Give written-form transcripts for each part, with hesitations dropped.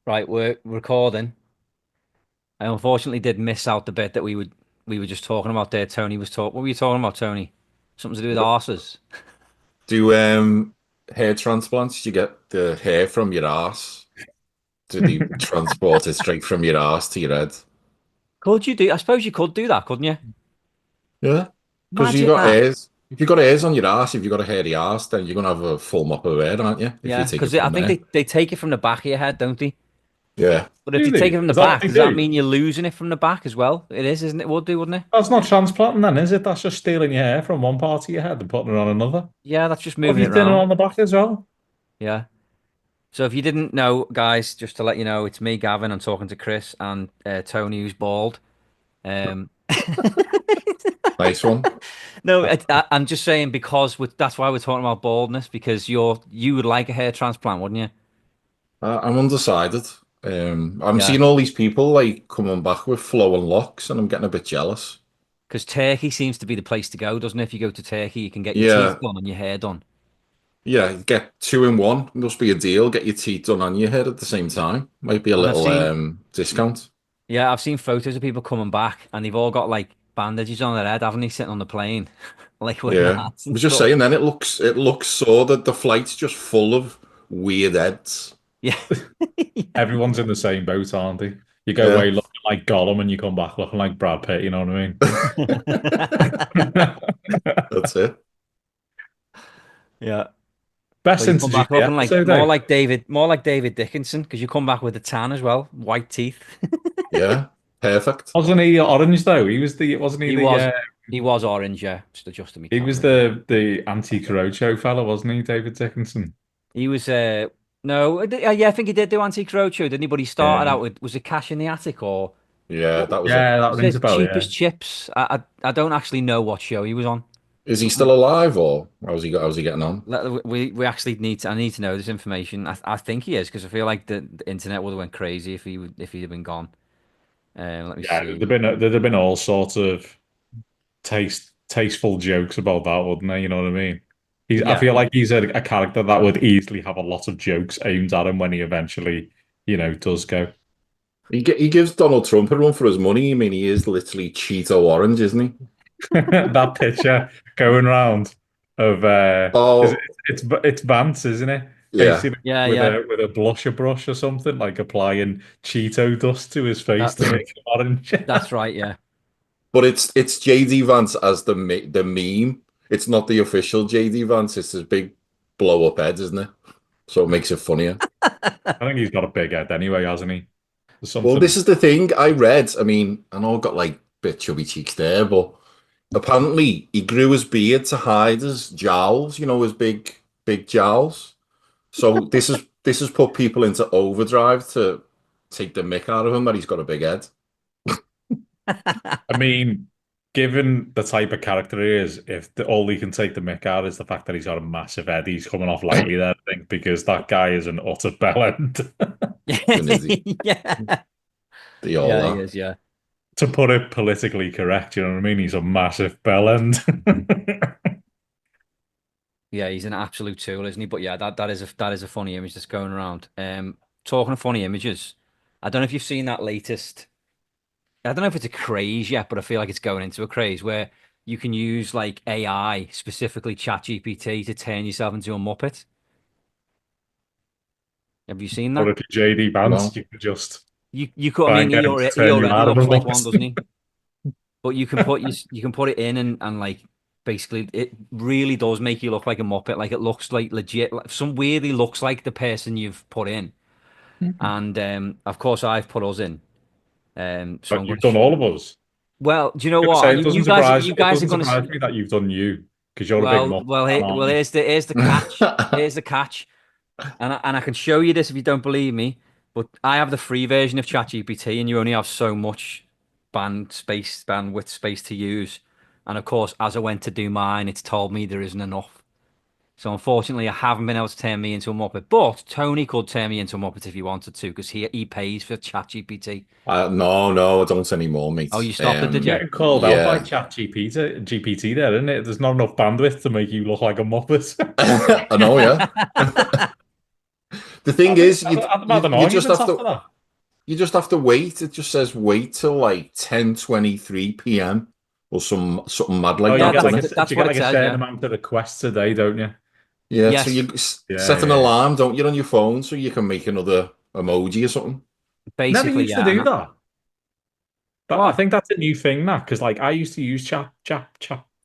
Right, we're recording. I unfortunately did miss out the bit that we were just talking about there. Tony was talking. What were you talking about, Tony? Something to do with arses. Do hair transplants? You get the hair from your ass. Do they transport it straight from your ass to your head? Could you do? I suppose you could do that, couldn't you? Yeah, because you Imagine got that. hairs. If you got hairs on your ass, if you got a hairy ass, then you're gonna have a full mop of hair, aren't you? If you Yeah, take it because I from think there. they take it from the back of your head, don't they? Yeah. But if Do they take it they? from the Is that what back, they does that do? mean you're losing it from the back as well? It is, isn't it? Would do, wouldn't it? That's not transplanting then, is it? That's just stealing your hair from one part of your head and putting it on another. Yeah, that's just What have moving you it thinning around. on the back as well? Yeah. So if you didn't know, guys, just to let you know, it's me, Gavin. I'm talking to Chris and Tony, who's bald. Um, Nice one. No, I'm just saying because that's why we're talking about baldness because you would like a hair transplant, wouldn't you? I'm undecided. I'm Yeah, seeing all these people like coming back with flowing locks, and I'm getting a bit jealous. because Turkey seems to be the place to go, doesn't it? If you go to Turkey, you can get your teeth Yeah, done and your hair done. yeah. Get two in one. Must be a deal. Get your teeth done on your head at the same time. Might be a And I've little seen, discount. yeah, I've seen photos of people coming back and they've all got like bandages on their head, haven't they, sitting on the plane, like with Yeah, I mats and was just stuff. saying. Then it looks so that the flight's just full of weird heads. Yeah, Everyone's in the same boat, aren't they? You go Yeah, away looking like Gollum and you come back looking like Brad Pitt, you know what I mean? that's it. yeah. Or Best you come interview of back the looking like episode, though. more like David Dickinson because you come back with a tan as well, white teeth. Yeah, perfect. Wasn't he orange though? Wasn't he He the was he was orange, yeah. Just adjusting my he was camera. the anti-Corocho fella, wasn't he, David Dickinson? He was no, yeah, I think he did do Antique Roadshow, didn't he? But he started Yeah. out with was it Cash in the Attic or Yeah, what that was it. Yeah, that it rings says a bell, yeah. cheapest chips. I don't actually know what show he was on. Is he still alive, or how's he getting on? We actually I need to know this information. I think he is because I feel like the internet would have went crazy if he'd have been gone. Let me Yeah, see. there'd have been all sorts of tasteful jokes about that, wouldn't there? You know what I mean? I Yeah, feel like he's a character that would easily have a lot of jokes aimed at him when he eventually, does go. He gives Donald Trump a run for his money. I mean, he is literally Cheeto orange, isn't he? That picture going round of is it, Oh, it's Vance, isn't it? yeah. Basically yeah, with yeah. a blusher brush or something, like applying Cheeto dust to his face That to make it orange. that's right. Yeah, But it's JD Vance as the meme. It's not the official JD Vance. It's his big blow up head, isn't it? So it makes it funnier. I think he's got a big head anyway, hasn't he? There's Well, this something. is the thing I read. I mean, I know I've got like bit chubby cheeks there, but apparently he grew his beard to hide his jowls, his big jowls. So this has put people into overdrive to take the mick out of him that he's got a big head. I mean, given the type of character he is, if all he can take the mick out is the fact that he's got a massive head, he's coming off lightly there, I think, because that guy is an utter bellend. And is he yeah, the all yeah. He that? is. Yeah. To put it politically correct, you know what I mean? He's a massive bellend. Yeah, he's an absolute tool, isn't he? But yeah, that is a funny image that's going around. Talking of funny images, I don't know if you've seen that latest. I don't know if it's a craze yet, but I feel like it's going into a craze where you can use like AI, specifically ChatGPT, to turn yourself into a Muppet. Have you seen Or that? if you're JD Vance, No. you could just You could. I try mean, and get him to he turn you already out of a looks like one, doesn't Muppet. he? But you can put it in and like basically it really does make you look like a Muppet. Like it looks like legit. Like, some weirdly looks like the person you've put in. And of course I've put us in. So I'm But going you've to. done all of us. Well, do you know I'm gonna what? say You it guys are doesn't going to. surprise me that you've done you, because you're a big Muppet fan, Well, aren't you? here's the catch. Here's the catch. And I can show you this if you don't believe me. But I have the free version of ChatGPT, and you only have so much bandwidth space to use. And of course, as I went to do mine, it's told me there isn't enough. So unfortunately, I haven't been able to turn me into a Muppet. But Tony could turn me into a Muppet if he wanted to, because he pays for ChatGPT. No, no, I don't anymore, Oh, mate. you stopped it, did You're you? getting called out by Yeah. GPT there, isn't it? There's not enough bandwidth to make you look like a Muppet. I know, yeah. The thing is, I've had an you just argument have after to that. you just have to wait. It just says wait till like 10:23 p.m. or something mad Oh, like you Yeah, that, get doesn't like it? that's you what get it like a says. certain Yeah. amount of requests a day, don't you? Yeah, so Yes. you Yeah, set an yeah, yeah. alarm, don't you, on your phone so you can make another emoji or something. Never Basically, used to yeah. do that. But I What? think that's a new thing now, because like I used to use chat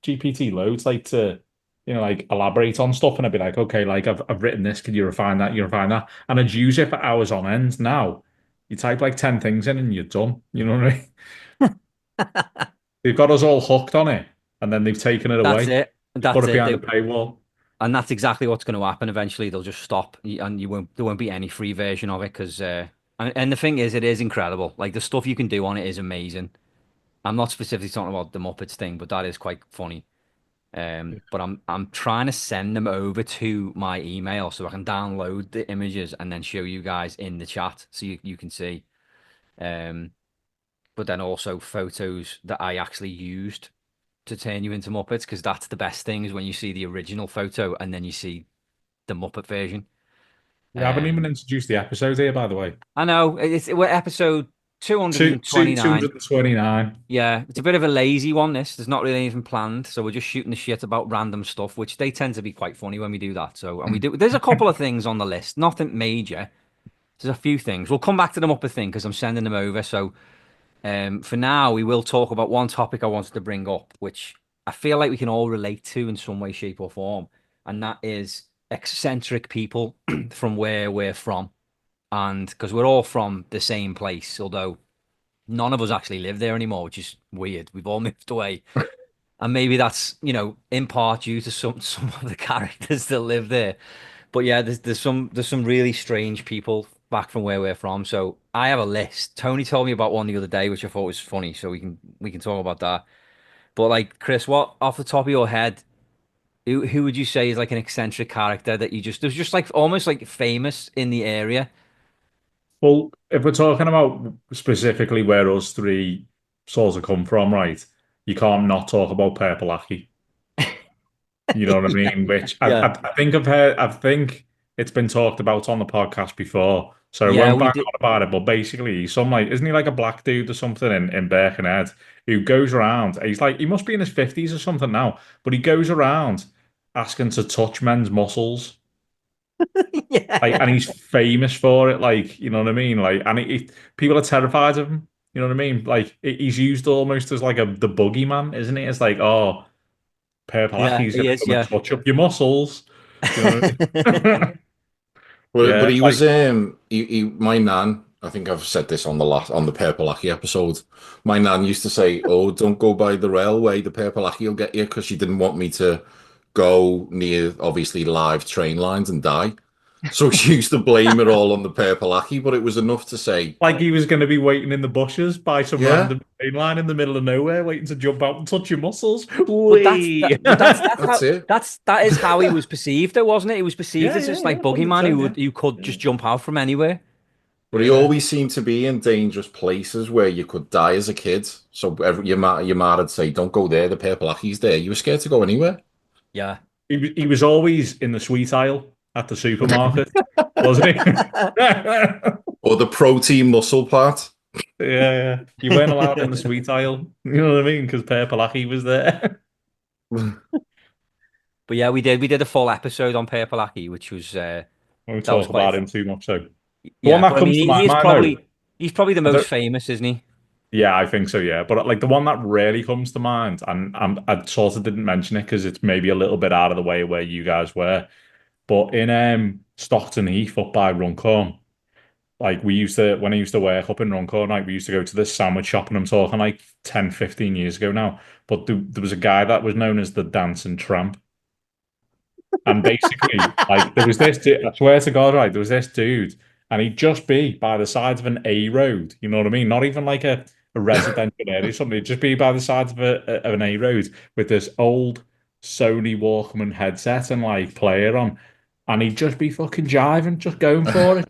GPT loads, like to like elaborate on stuff, and I'd be like, okay, like I've written this, can you refine that? You refine that, and I'd use it for hours on end. Now you type like 10 things in and you're done. You know what I mean? They've got us all hooked on it, and then they've taken it That's away. it. They put That's it it. behind a paywall. And that's exactly what's going to happen. Eventually, they'll just stop, and you won't. There won't be any free version of it because. And the thing is, it is incredible. Like the stuff you can do on it is amazing. I'm not specifically talking about the Muppets thing, but that is quite funny. But I'm trying to send them over to my email so I can download the images and then show you guys in the chat so you can see. Um, but then also photos that I actually used to turn you into Muppets because that's the best thing is when you see the original photo and then you see the Muppet version. We haven't even Um, introduced the episode here, by the way. I know we're episode Two 229. hundred and 29. Yeah, it's a bit of a lazy one, this. There's not really anything planned, so we're just shooting the shit about random stuff, which they tend to be quite funny when we do that. So, and we do. There's a couple of things on the list, nothing major. There's a few things. We'll come back to them up a thing because I'm sending them over. So, for now, we will talk about one topic I wanted to bring up, which I feel like we can all relate to in some way, shape, or form, and that is eccentric people from where we're from, and because we're all from the same place, although none of us actually live there anymore, which is weird. We've all moved away. And maybe that's, in part due to some of the characters that live there. But yeah, there's some really strange people back from where we're from. So I have a list. Tony told me about one the other day, which I thought was funny. So we can talk about that. But like Chris, what off the top of your head, who would you say is like an eccentric character that you just there's just like almost like famous in the area? Well, if we're talking about specifically where us three sort of come from, right? You can't not talk about Purple Aki. You know what I Yeah, mean? Which yeah, I think I've heard. I think it's been talked about on the podcast before, so I yeah. won't We bang did. on about it. But basically, he's some like, isn't he like a black dude or something in Birkenhead who goes around? He's like, he must be in his 50s or something now, but he goes around asking to touch men's muscles. Like, Yeah, and he's famous for it. Like, you know what I mean? Like, and people are terrified of him. You know what I mean? Like, he's used almost as like the boogeyman, isn't he? It's like, oh, yeah. Purple He gonna is. come and Yeah. touch up your muscles. You know what I mean? But Yeah, he like, was my nan. I think I've said this on the Purple Aki episode. My nan used to say, "Oh, don't go by the railway. The Purple Aki will get you," because she didn't want me to go near obviously live train lines and die. So she used to blame it all on the Purple Aki, but it was enough to say, like he was going to be waiting in the bushes by some "Yeah, random train line in the middle of nowhere, waiting to jump out and touch your muscles. But that's that, Wee! but that's that's how it." that is how he was perceived, though, wasn't it? He was perceived Yeah, as yeah, this yeah, like boogeyman 100%, who could yeah. just jump out from anywhere. But he Yeah. always seemed to be in dangerous places where you could die as a kid. So your ma would say, "Don't go there. The Purple Aki's there." You were scared to go anywhere. Yeah. He was always in the sweet aisle at the supermarket, wasn't he? Yeah, Or the protein muscle part. yeah. You weren't allowed in the sweet aisle. You know what I mean? Because Purple was there. But yeah, we did a full episode on Purple Aki, which was I won't that was talk quite about him too much, so. The one yeah. that But I mean, comes to he, my he is mind, though, probably the I most don't, famous, isn't he? yeah, I think so, yeah. But like the one that really comes to mind, and I sort of didn't mention it because it's maybe a little bit out of the way where you guys were, but in Stockton Heath up by Runcorn, like when I used to work up in Runcorn, like we used to go to this sandwich shop, and I'm talking like 10, 15 years ago now. But there was a guy that was known as the Dancing Tramp. And basically, like, there was this, I swear to God, right, there was this dude, and he'd just be by the sides of an A road, you know what I mean? Not even like a residential area or something, he'd just be by the sides of of an A road with this old Sony Walkman headset and like player on, and he'd just be fucking jiving, just going for it,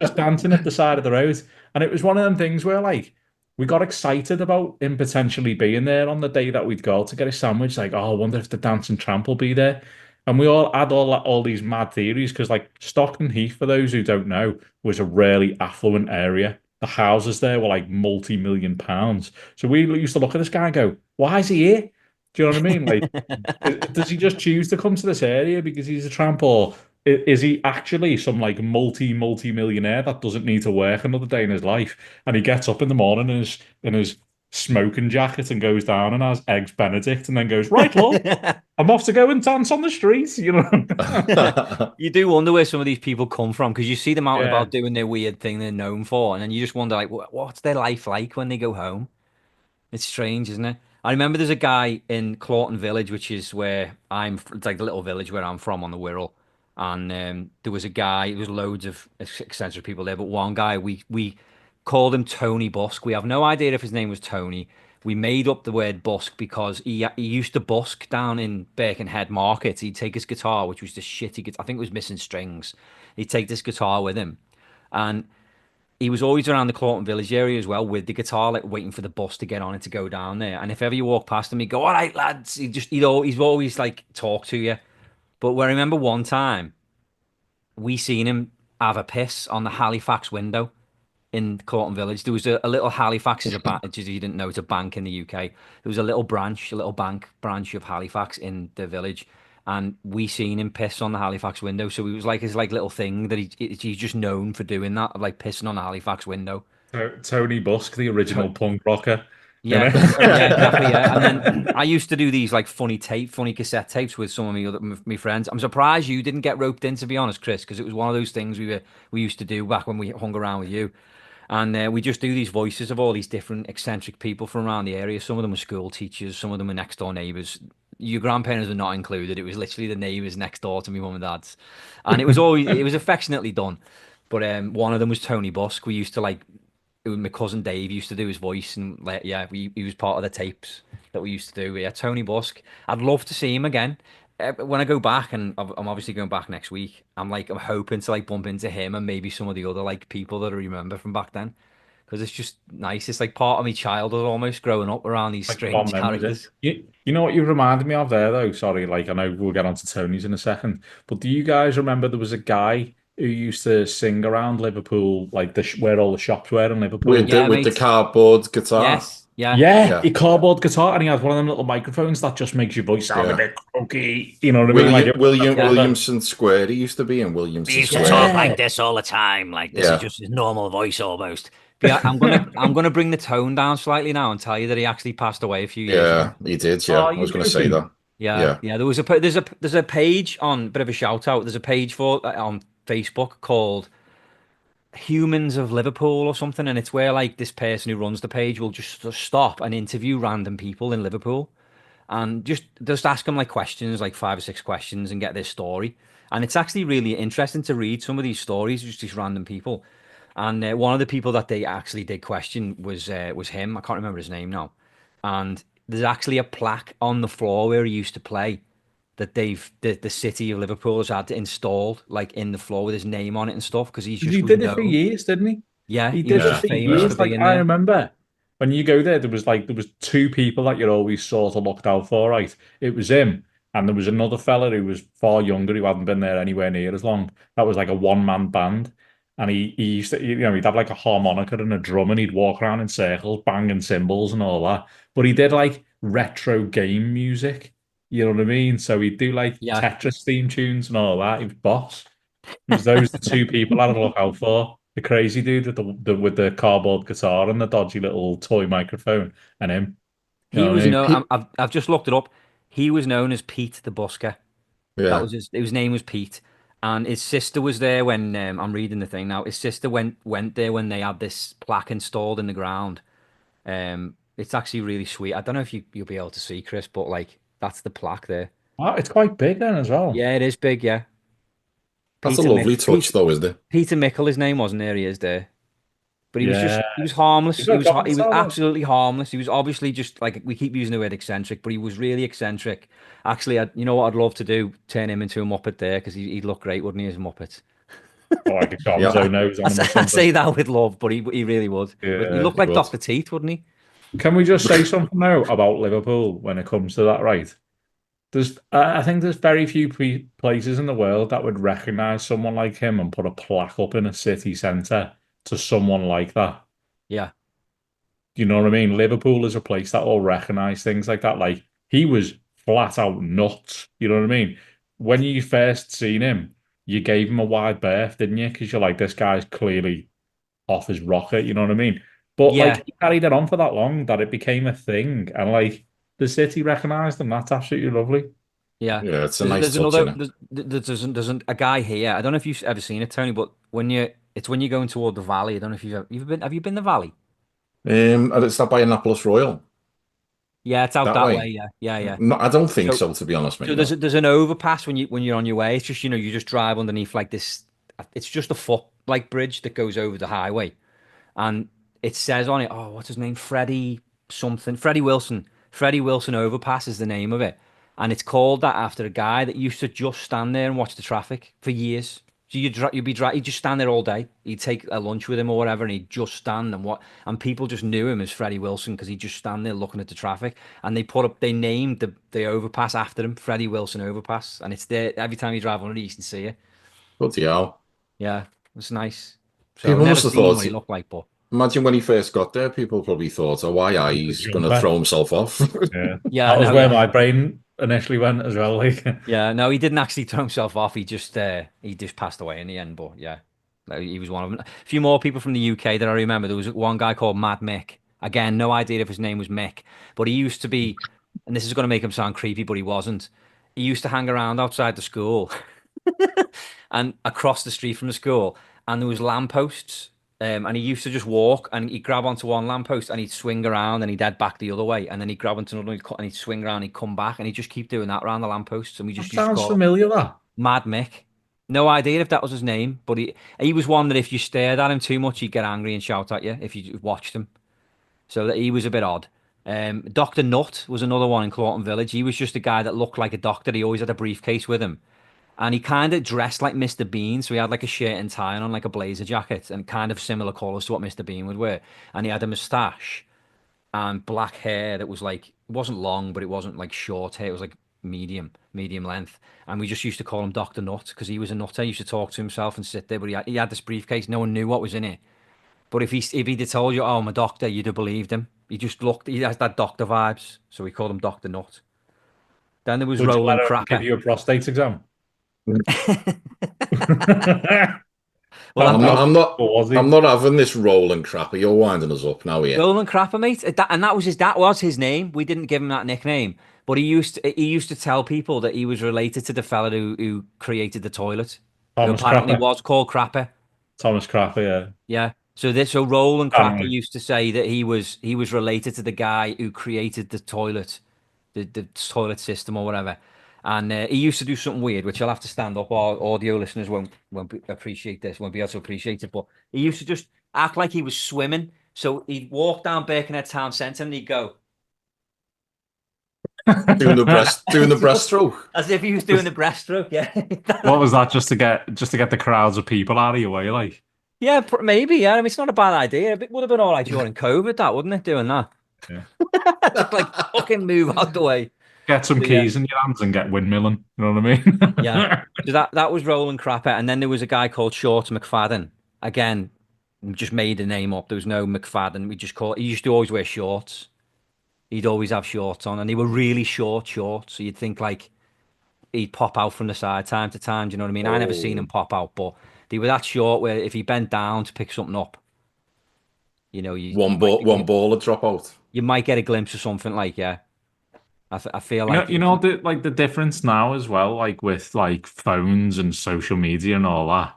just dancing at the side of the road. And it was one of them things where, like, we got excited about him potentially being there on the day that we'd go to get a sandwich, like, oh, I wonder if the dancing tramp will be there. And we all had all these mad theories because, like, Stockton Heath, for those who don't know, was a really affluent area. The houses there were like multi-million pounds. So we used to look at this guy and go, "Why is he here?" Do you know what I mean? Like, does he just choose to come to this area because he's a tramp, or is he actually some like multi-millionaire that doesn't need to work another day in his life? And he gets up in the morning in his smoking jacket and goes down and has eggs Benedict and then goes, "Right, love, I'm off to go and dance on the streets," you know. You do wonder where some of these people come from because you see them out and Yeah. about doing their weird thing they're known for, and then you just wonder like, what's their life like when they go home? It's strange, isn't it? I remember there's a guy in Clawton Village, which is where it's like the little village where I'm from on the Wirral. And there was a guy, there was loads of eccentric people there, but one guy, we called him Tony Busk. We have no idea if his name was Tony. We made up the word busk because he used to busk down in Birkenhead Market. He'd take his guitar, which was the shitty guitar. I think it was missing strings. He'd take this guitar with him. And he was always around the Clawton Village area as well with the guitar, like waiting for the bus to get on it to go down there. And if ever you walk past him, he'd go, "All right, lads." He's always like talk to you. But I remember one time we seen him have a piss on the Halifax window in Clawton Village. There was a little Halifax is a bank. Just you didn't know it's a bank in the UK. There was a little branch, a little bank branch of Halifax in the village, and we seen him piss on the Halifax window. So it was like his like little thing that he's just known for doing that, of like pissing on the Halifax window. Tony Busk, the original punk rocker, you Yeah, know. yeah, exactly. Yeah, and then I used to do these like funny cassette tapes with some of my friends. I'm surprised you didn't get roped in, to be honest, Chris, because it was one of those things we used to do back when we hung around with you. And we just do these voices of all these different eccentric people from around the area. Some of them were school teachers, some of them were next door neighbours. Your grandparents were not included. It was literally the neighbours next door to me mum and dad's, and it was affectionately done. But one of them was Tony Busk. We used to like my cousin Dave used to do his voice, and like yeah, he was part of the tapes that we used to do. Yeah, Tony Busk. I'd love to see him again. When I go back, and I'm obviously going back next week, I'm hoping to like bump into him and maybe some of the other like people that I remember from back then, because it's just nice. It's like part of my childhood almost growing up around these Like fond strange memories. characters. You know what you reminded me of there, though? Sorry, like I know we'll get on to Tony's in a second, but do you guys remember there was a guy who used to sing around Liverpool, like where all the shops were in with Liverpool? the Yeah, with the mate. cardboard guitar. Yes. Yeah. Yeah, Yeah, he cardboard guitar, and he had one of them little microphones that just makes your voice sound a yeah. bit croaky. You know what I mean? Like Yeah. Williamson Square. He used to be in He Williamson used to talk Square. like yeah, this all the time. Like this is Yeah, just his normal voice almost. But yeah, I'm gonna bring the tone down slightly now and tell you that he actually passed away a few years ago. yeah. He did. Yeah, oh, I you was going to say joking? that. Yeah, Yeah. yeah. There was there's a page on bit of a shout out. There's a page for on Facebook called Humans of Liverpool or something, and it's where like this person who runs the page will just stop and interview random people in Liverpool and just ask them like questions, like 5 or 6 questions, and get their story. And it's actually really interesting to read some of these stories, just these random people. And one of the people that they actually did question was him. I can't remember his name now. And there's actually a plaque on the floor where he used to play that the city of Liverpool has had installed like in the floor with his name on it and stuff because he's He just was did it for known. years, didn't he? Yeah, He he was did it just Yeah, for famous yeah. for years. Like being I there. remember when you go there, there was two people that you're always sort of looked out for, right? It was him, and there was another fella who was far younger who hadn't been there anywhere near as long. That was like a one-man band. And he used to, he'd have like a harmonica and a drum, and he'd walk around in circles, banging cymbals and all that. But he did like retro game music. You know what I mean? So he'd do like Yeah. Tetris theme tunes and all that. He was boss. It was those the two people I had to look out for. The crazy dude with the cardboard guitar and the dodgy little toy microphone, and him. You He know what was I mean? known. I've just looked it up. He was known as Pete the Busker. That Yeah. was his name was Pete, and his sister was there when I'm reading the thing now. His sister went there when they had this plaque installed in the ground. It's actually really sweet. I don't know if you'll be able to see, Chris, but like that's the plaque there. Oh, it's quite big then as well. Yeah, it is big. Yeah, That's a Peter lovely touch, though, isn't it? Peter Mickle. His name wasn't there. He is there. But Yeah. he was harmless. He's got a gob He was guitar then. absolutely harmless. He was obviously just like we keep using the word eccentric, but he was really eccentric. Actually, you know what I'd love to do? Turn him into a Muppet there because he'd look great, wouldn't he, as a Muppet? Or like a Yeah. Gonzo nose on him or I something. say that with love, but he really would. He Yeah. looked He like would. Dr. Teeth, wouldn't he? Can we just say something now about Liverpool when it comes to that, right? I think there's very few places in the world that would recognize someone like him and put a plaque up in a city centre to someone like that. Yeah. You know what I mean? Liverpool is a place that will recognize things like that. Like he was flat out nuts. You know what I mean? When you first seen him, you gave him a wide berth, didn't you? Because you're like, this guy's clearly off his rocker. You know what I mean? But Yeah. like he carried it on for that long that it became a thing, and like the city recognized him. That's absolutely lovely. Yeah. Yeah, it's a There's, nice there's touch, another, innit? there's a guy here. I don't know if you've ever seen it, Tony, but it's when you're going toward the valley. I don't know if you've been, have you been the valley? And it's that by Annapolis Royal Yeah, it's out that that way. way. Yeah. Yeah. Yeah. No, I don't think So, so, to be honest, so mate. there's No. there's an overpass when you're on your way. It's just, you just drive underneath like this. It's just a foot like bridge that goes over the highway. And it says on it, oh, what's his name? Freddie something. Freddie Wilson. Freddie Wilson Overpass is the name of it. And it's called that after a guy that used to just stand there and watch the traffic for years. So he'd just stand there all day. He'd take a lunch with him or whatever, and he'd just stand and people just knew him as Freddie Wilson because he'd just stand there looking at the traffic. And they named the overpass after him, Freddie Wilson Overpass. And it's there every time you drive on it, you can see it. Bloody hell. Yeah, it's nice. So I've People never must have seen what thought, he looked like, but imagine when he first got there, people probably thought, oh, why He's a he's going to jumper. throw himself off. Yeah, yeah, that was no, where yeah. my brain initially went as well. Like, Yeah, no, he didn't actually throw himself off. He just passed away in the end. But yeah, no, he was one of them. A few more people from the UK that I remember. There was one guy called Mad Mick. Again, no idea if his name was Mick, but he used to be, and this is going to make him sound creepy, but he wasn't. He used to hang around outside the school and across the street from the school, and there was lampposts. And he used to just walk and he'd grab onto one lamppost and he'd swing around and he'd head back the other way. And then he'd grab onto another and he'd swing around and he'd come back and he'd just keep doing that around the lampposts. And we that just used to sounds call him familiar. That. Mad Mick. No idea if that was his name, but he was one that if you stared at him too much, he'd get angry and shout at you if you watched him. So that he was a bit odd. Dr. Nutt was another one in Clawton Village. He was just a guy that looked like a doctor. He always had a briefcase with him. And he kind of dressed like Mr. Bean. So he had like a shirt and tie on, like a blazer jacket, and kind of similar colours to what Mr. Bean would wear. And he had a moustache and black hair that was like, it wasn't long, but it wasn't like short hair. It was like medium length. And we just used to call him Dr. Nut because he was a nutter. He used to talk to himself and sit there, but he had this briefcase. No one knew what was in it. But if he'd have told you, oh, I'm a doctor, you'd have believed him. He has that doctor vibes. So we called him Dr. Nut. Then there was Would you let Roland him give Crapper. you a prostate exam? Well, How, I'm how not, I'm not, cool was he? I'm not having this rolling crapper. You're winding us up now, yeah. Roland Crapper, mate. That was his name. We didn't give him that nickname, but he used to tell people that he was related to the fella who created the toilet, who Thomas apparently Crapper. was called Crapper. Thomas Crapper, yeah. Yeah. So Roland Crapper Family. used to say that he was related to the guy who created the toilet, the toilet system or whatever. And he used to do something weird, which I'll have to stand up. Our audio listeners appreciate this, won't be able to appreciate it. But he used to just act like he was swimming. So he'd walk down Birkenhead Town Centre and he'd go Doing the breaststroke. as if he was doing the breaststroke. Yeah, What was that? Just to get the crowds of people out of your way, like. yeah, maybe. Yeah, I mean, it's not a bad idea. It would have been all right during COVID, that wouldn't it? Doing that, Yeah. just like fucking move out the way. Get some But yeah. keys in your hands and get windmilling. You know what I mean? Yeah. So that was Roland Crapper, and then there was a guy called Short McFadden. Again, just made a name up. There was no McFadden. We just call. He used to always wear shorts. He'd always have shorts on, and they were really short shorts. So you'd think like he'd pop out from the side time to time. Do you know what I mean? I never seen Oh, him pop out, but they were that short where if he bent down to pick something up, you one might ball, one ball would drop out. you might get a glimpse of something like yeah. I feel You know, like you know the like the difference now as well, like with like phones and social media and all that.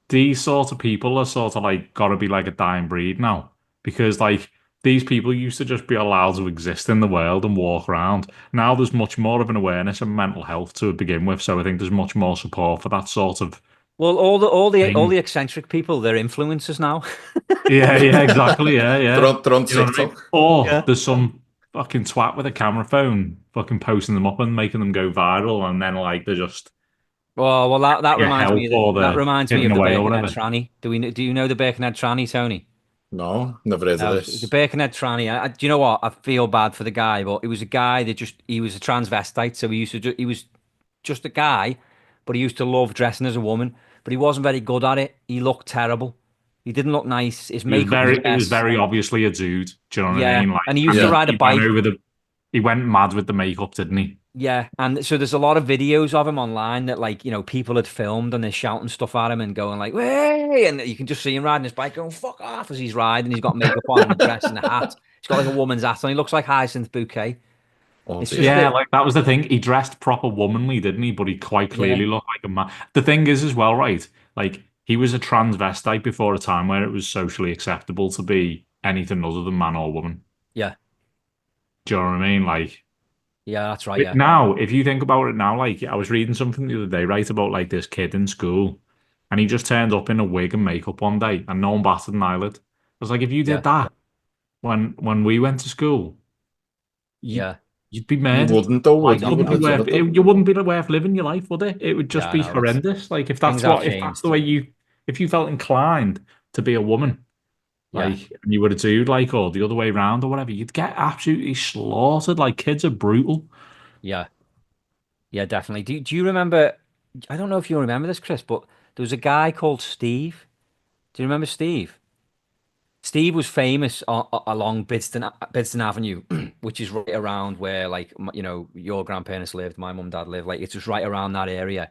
These sort of people are sort of like got to be like a dying breed now because like these people used to just be allowed to exist in the world and walk around. Now there's much more of an awareness of mental health to begin with, so I think there's much more support for that sort of well, all the thing. eccentric people, they're influencers now. Yeah, yeah, exactly. Yeah, They're yeah. on You know what I mean? TikTok. Or Yeah. there's some fucking twat with a camera phone fucking posting them up and making them go viral, and then like they're just Well, that get reminds help me of or that they're reminds me hidden of the away or Birkenhead whatever. tranny. Do you know the Birkenhead tranny, Tony? No, never heard of No, it's a this. Birkenhead tranny. Do you know what? I feel bad for the guy, but it was a guy that he was a transvestite, so he was just a guy, but he used to love dressing as a woman, but he wasn't very good at it. He looked terrible. He didn't look nice. His makeup was a It was mess. very obviously a dude. Do you know what I Yeah, mean? Like, and he used and to Yeah. ride a he went bike. over he went mad with the makeup, didn't he? Yeah, and so there's a lot of videos of him online that like, people had filmed and they're shouting stuff at him and going like, "Way!" And you can just see him riding his bike going, "Fuck off," as he's riding. He's got makeup on and a dress and a hat. He's got like a woman's hat on. He looks like Hyacinth Bouquet. Oh It's just dear. Yeah, that, like that was the thing. He dressed proper womanly, didn't he? But he quite yeah, clearly looked like a man. The thing is, as well, right? Like he was a transvestite before a time where it was socially acceptable to be anything other than man or woman. yeah, Do you know what I mean? Like yeah, that's right. Yeah, now, if you think about it now, like I was reading something the other day, right, about like this kid in school, and he just turned up in a wig and makeup one day, and no one batted an eyelid. I was like, if you yeah, did that when we went to school, you yeah. you'd be You murdered. wouldn't though, Why Life would you? not wouldn't Wouldn't be have though? done worth it though. you wouldn't be worth living your life, would it? It would Yeah, just I be know. It's horrendous. Like things have if that's the changed. way if you felt inclined to be a woman, Yeah, like and you were a dude, like or the other way around or whatever, you'd get absolutely slaughtered. Like kids are brutal. yeah, yeah, definitely. Do you remember? I don't know if you remember this, Chris, but there was a guy called Steve. Do you remember Steve? Steve was famous along Bidston Avenue, which is right around where, like, your grandparents lived, my mum and dad lived. Like, it's just right around that area.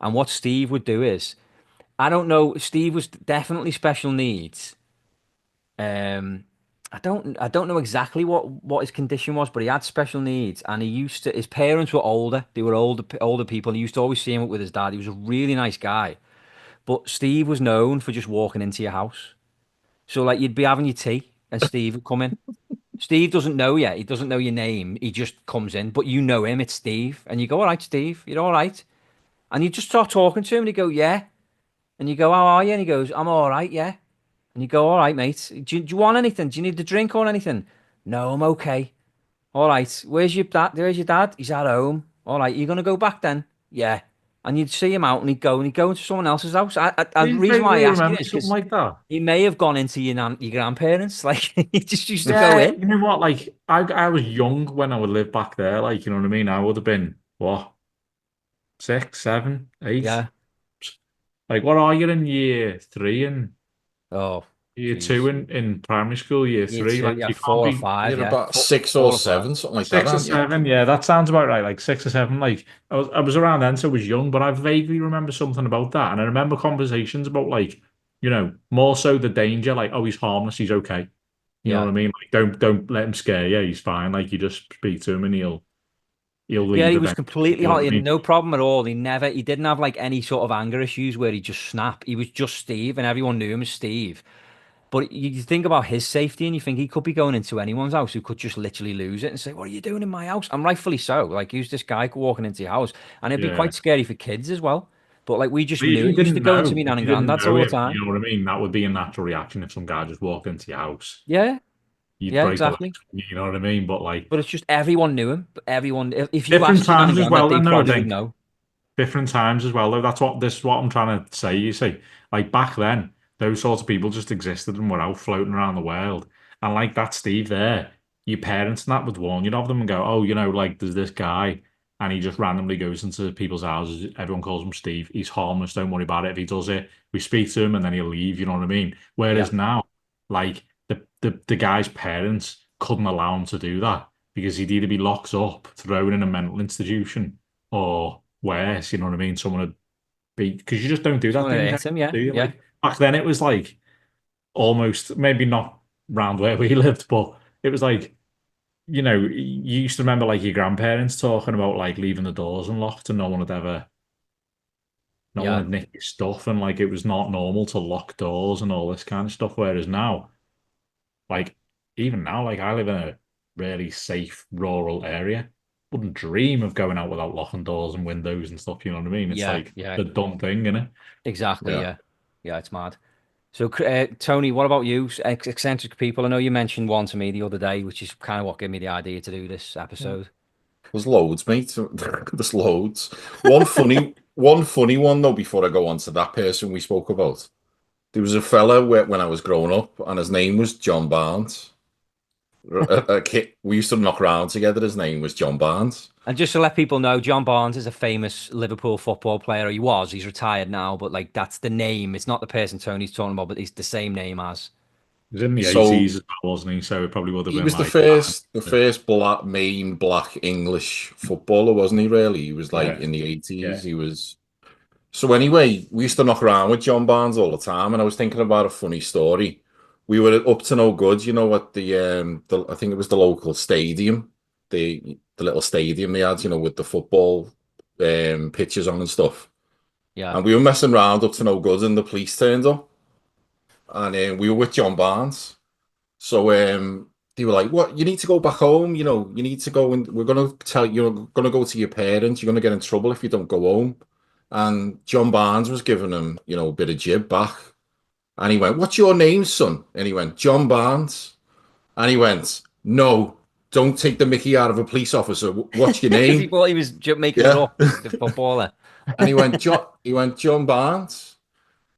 And what Steve would do is, I don't know, Steve was definitely special needs. Um, I don't know exactly what his condition was, but he had special needs, and his parents were older. They were older people. And he used to always see him with his dad. He was a really nice guy, but Steve was known for just walking into your house. So like you'd be having your tea and Steve would come in. Steve doesn't know you. He doesn't know your name. He just comes in, but you know him. It's Steve, and you go, "All right, Steve, you're all right." And you just start talking to him, and he go, "Yeah." And you go, "How are you?" And he goes, "I'm all right, yeah." And you go, "All right, mate. Do you want anything? Do you need a drink or anything?" "No, I'm okay." "All right. Where's your dad? Where's your dad?" "He's at home." "All right. You gonna go back then?" "Yeah." And you'd see him out, and he'd go into someone else's house. The I reason why I vaguely ask you remember this something because like that. he may have gone into your grandparents. Like he just used to go Yeah, in. you know what? Like I was young when I would live back there. Like you know what I mean. I would have been what 6, 7, 8. Yeah. Like what are you in year 3 and Oh, year 2 jeez. in primary school? Year Year 3. two, Like yeah, you can't four or be five, You're yeah, about six or four or five. seven, something like that, 6 or aren't you? 7. Yeah, that sounds about right. Like 6 or 7. Like I was around then, so I was young, but I vaguely remember something about that, and I remember conversations about like more so the danger. Like oh, he's harmless. He's okay. You know what Yeah. I mean? Like don't let him scare you. He's fine. Like you just speak to him and he'll Yeah, leave he was eventually. completely You know hot. what He I had mean? no problem at all. He didn't have like any sort of anger issues where he'd just snap. He was just Steve and everyone knew him as Steve. But you think about his safety and you think he could be going into anyone's house who could just literally lose it and say, "What are you doing in my house?" And rightfully so. Like, who's this guy walking into your house? And it'd be Yeah. quite scary for kids as well. But like, we just But if knew you it. Used to didn't go into know, me nan if and you didn't granddad's know all the him, time. you know what I mean? That would be a natural reaction if some guy just walked into your house. Yeah, You'd yeah, break the exactly. legs, you know what I mean? But like But it's just everyone knew him. But everyone, if you different asked your nan and times as granddad, well, they then though, I probably would think. know. Different times as well, though. This is what I'm trying to say. You see, like back then, those sorts of people just existed and were out floating around the world. And like that Steve there, your parents and that would warn you of them and go, oh, like there's this guy and he just randomly goes into people's houses. Everyone calls him Steve. He's harmless. Don't worry about it. If he does it, we speak to him and then he'll leave. You know what I mean? Yeah, Whereas now, like the guy's parents couldn't allow him to do that because he'd either be locked up, thrown in a mental institution, or worse, you know what I mean? Someone would be because you just don't do that someone things had hit anymore, him. Yeah, do you? yeah, Like back then, it was like almost maybe not round where we lived, but it was like you used to remember like your grandparents talking about like leaving the doors unlocked and no one yeah, had nicked your stuff, and like it was not normal to lock doors and all this kind of stuff. Whereas now, like even now, like I live in a really safe rural area. Wouldn't dream of going out without locking doors and windows and stuff. You know what I mean? It's yeah, like yeah. the dumb thing, innit? Exactly. Yeah. Yeah, yeah. It's mad. So, Tony, what about you? Eccentric people. I know you mentioned one to me the other day, which is kind of what gave me the idea to do this episode. There's loads, mate. There's loads. One funny one though before I go on to that person we spoke about. There was a fella when I was growing up, and his name was John Barnes. A kid, we used to knock around together. His name was John Barnes. And just to let people know, John Barnes is a famous Liverpool football player. He was. He's retired now, but like that's the name. It's not the person Tony's talking about, but it's the same name as. He was in the So 80s as well, wasn't he? So it probably would have he been was like, the first black main black English footballer, wasn't he? Really, he was like yeah, in the yeah. 80s. He was. So anyway, we used to knock around with John Barnes all the time, and I was thinking about a funny story. We were up to no good, at the I think it was the local stadium, the little stadium they had, with the football pitches on and stuff. Yeah. And we were messing around up to no good, and the police turned up, and we were with John Barnes. So they were like, "What? You need to go back home. You need to go, and we're gonna tell you're gonna go to your parents. You're gonna get in trouble if you don't go home." And John Barnes was giving him, a bit of jib back. And he went, "What's your name, son?" And he went, "John Barnes." And he went, "No, don't take the mickey out of a police officer. What's your Because he name?" thought he was making it Yeah. up, the footballer. And he went, "John Barnes."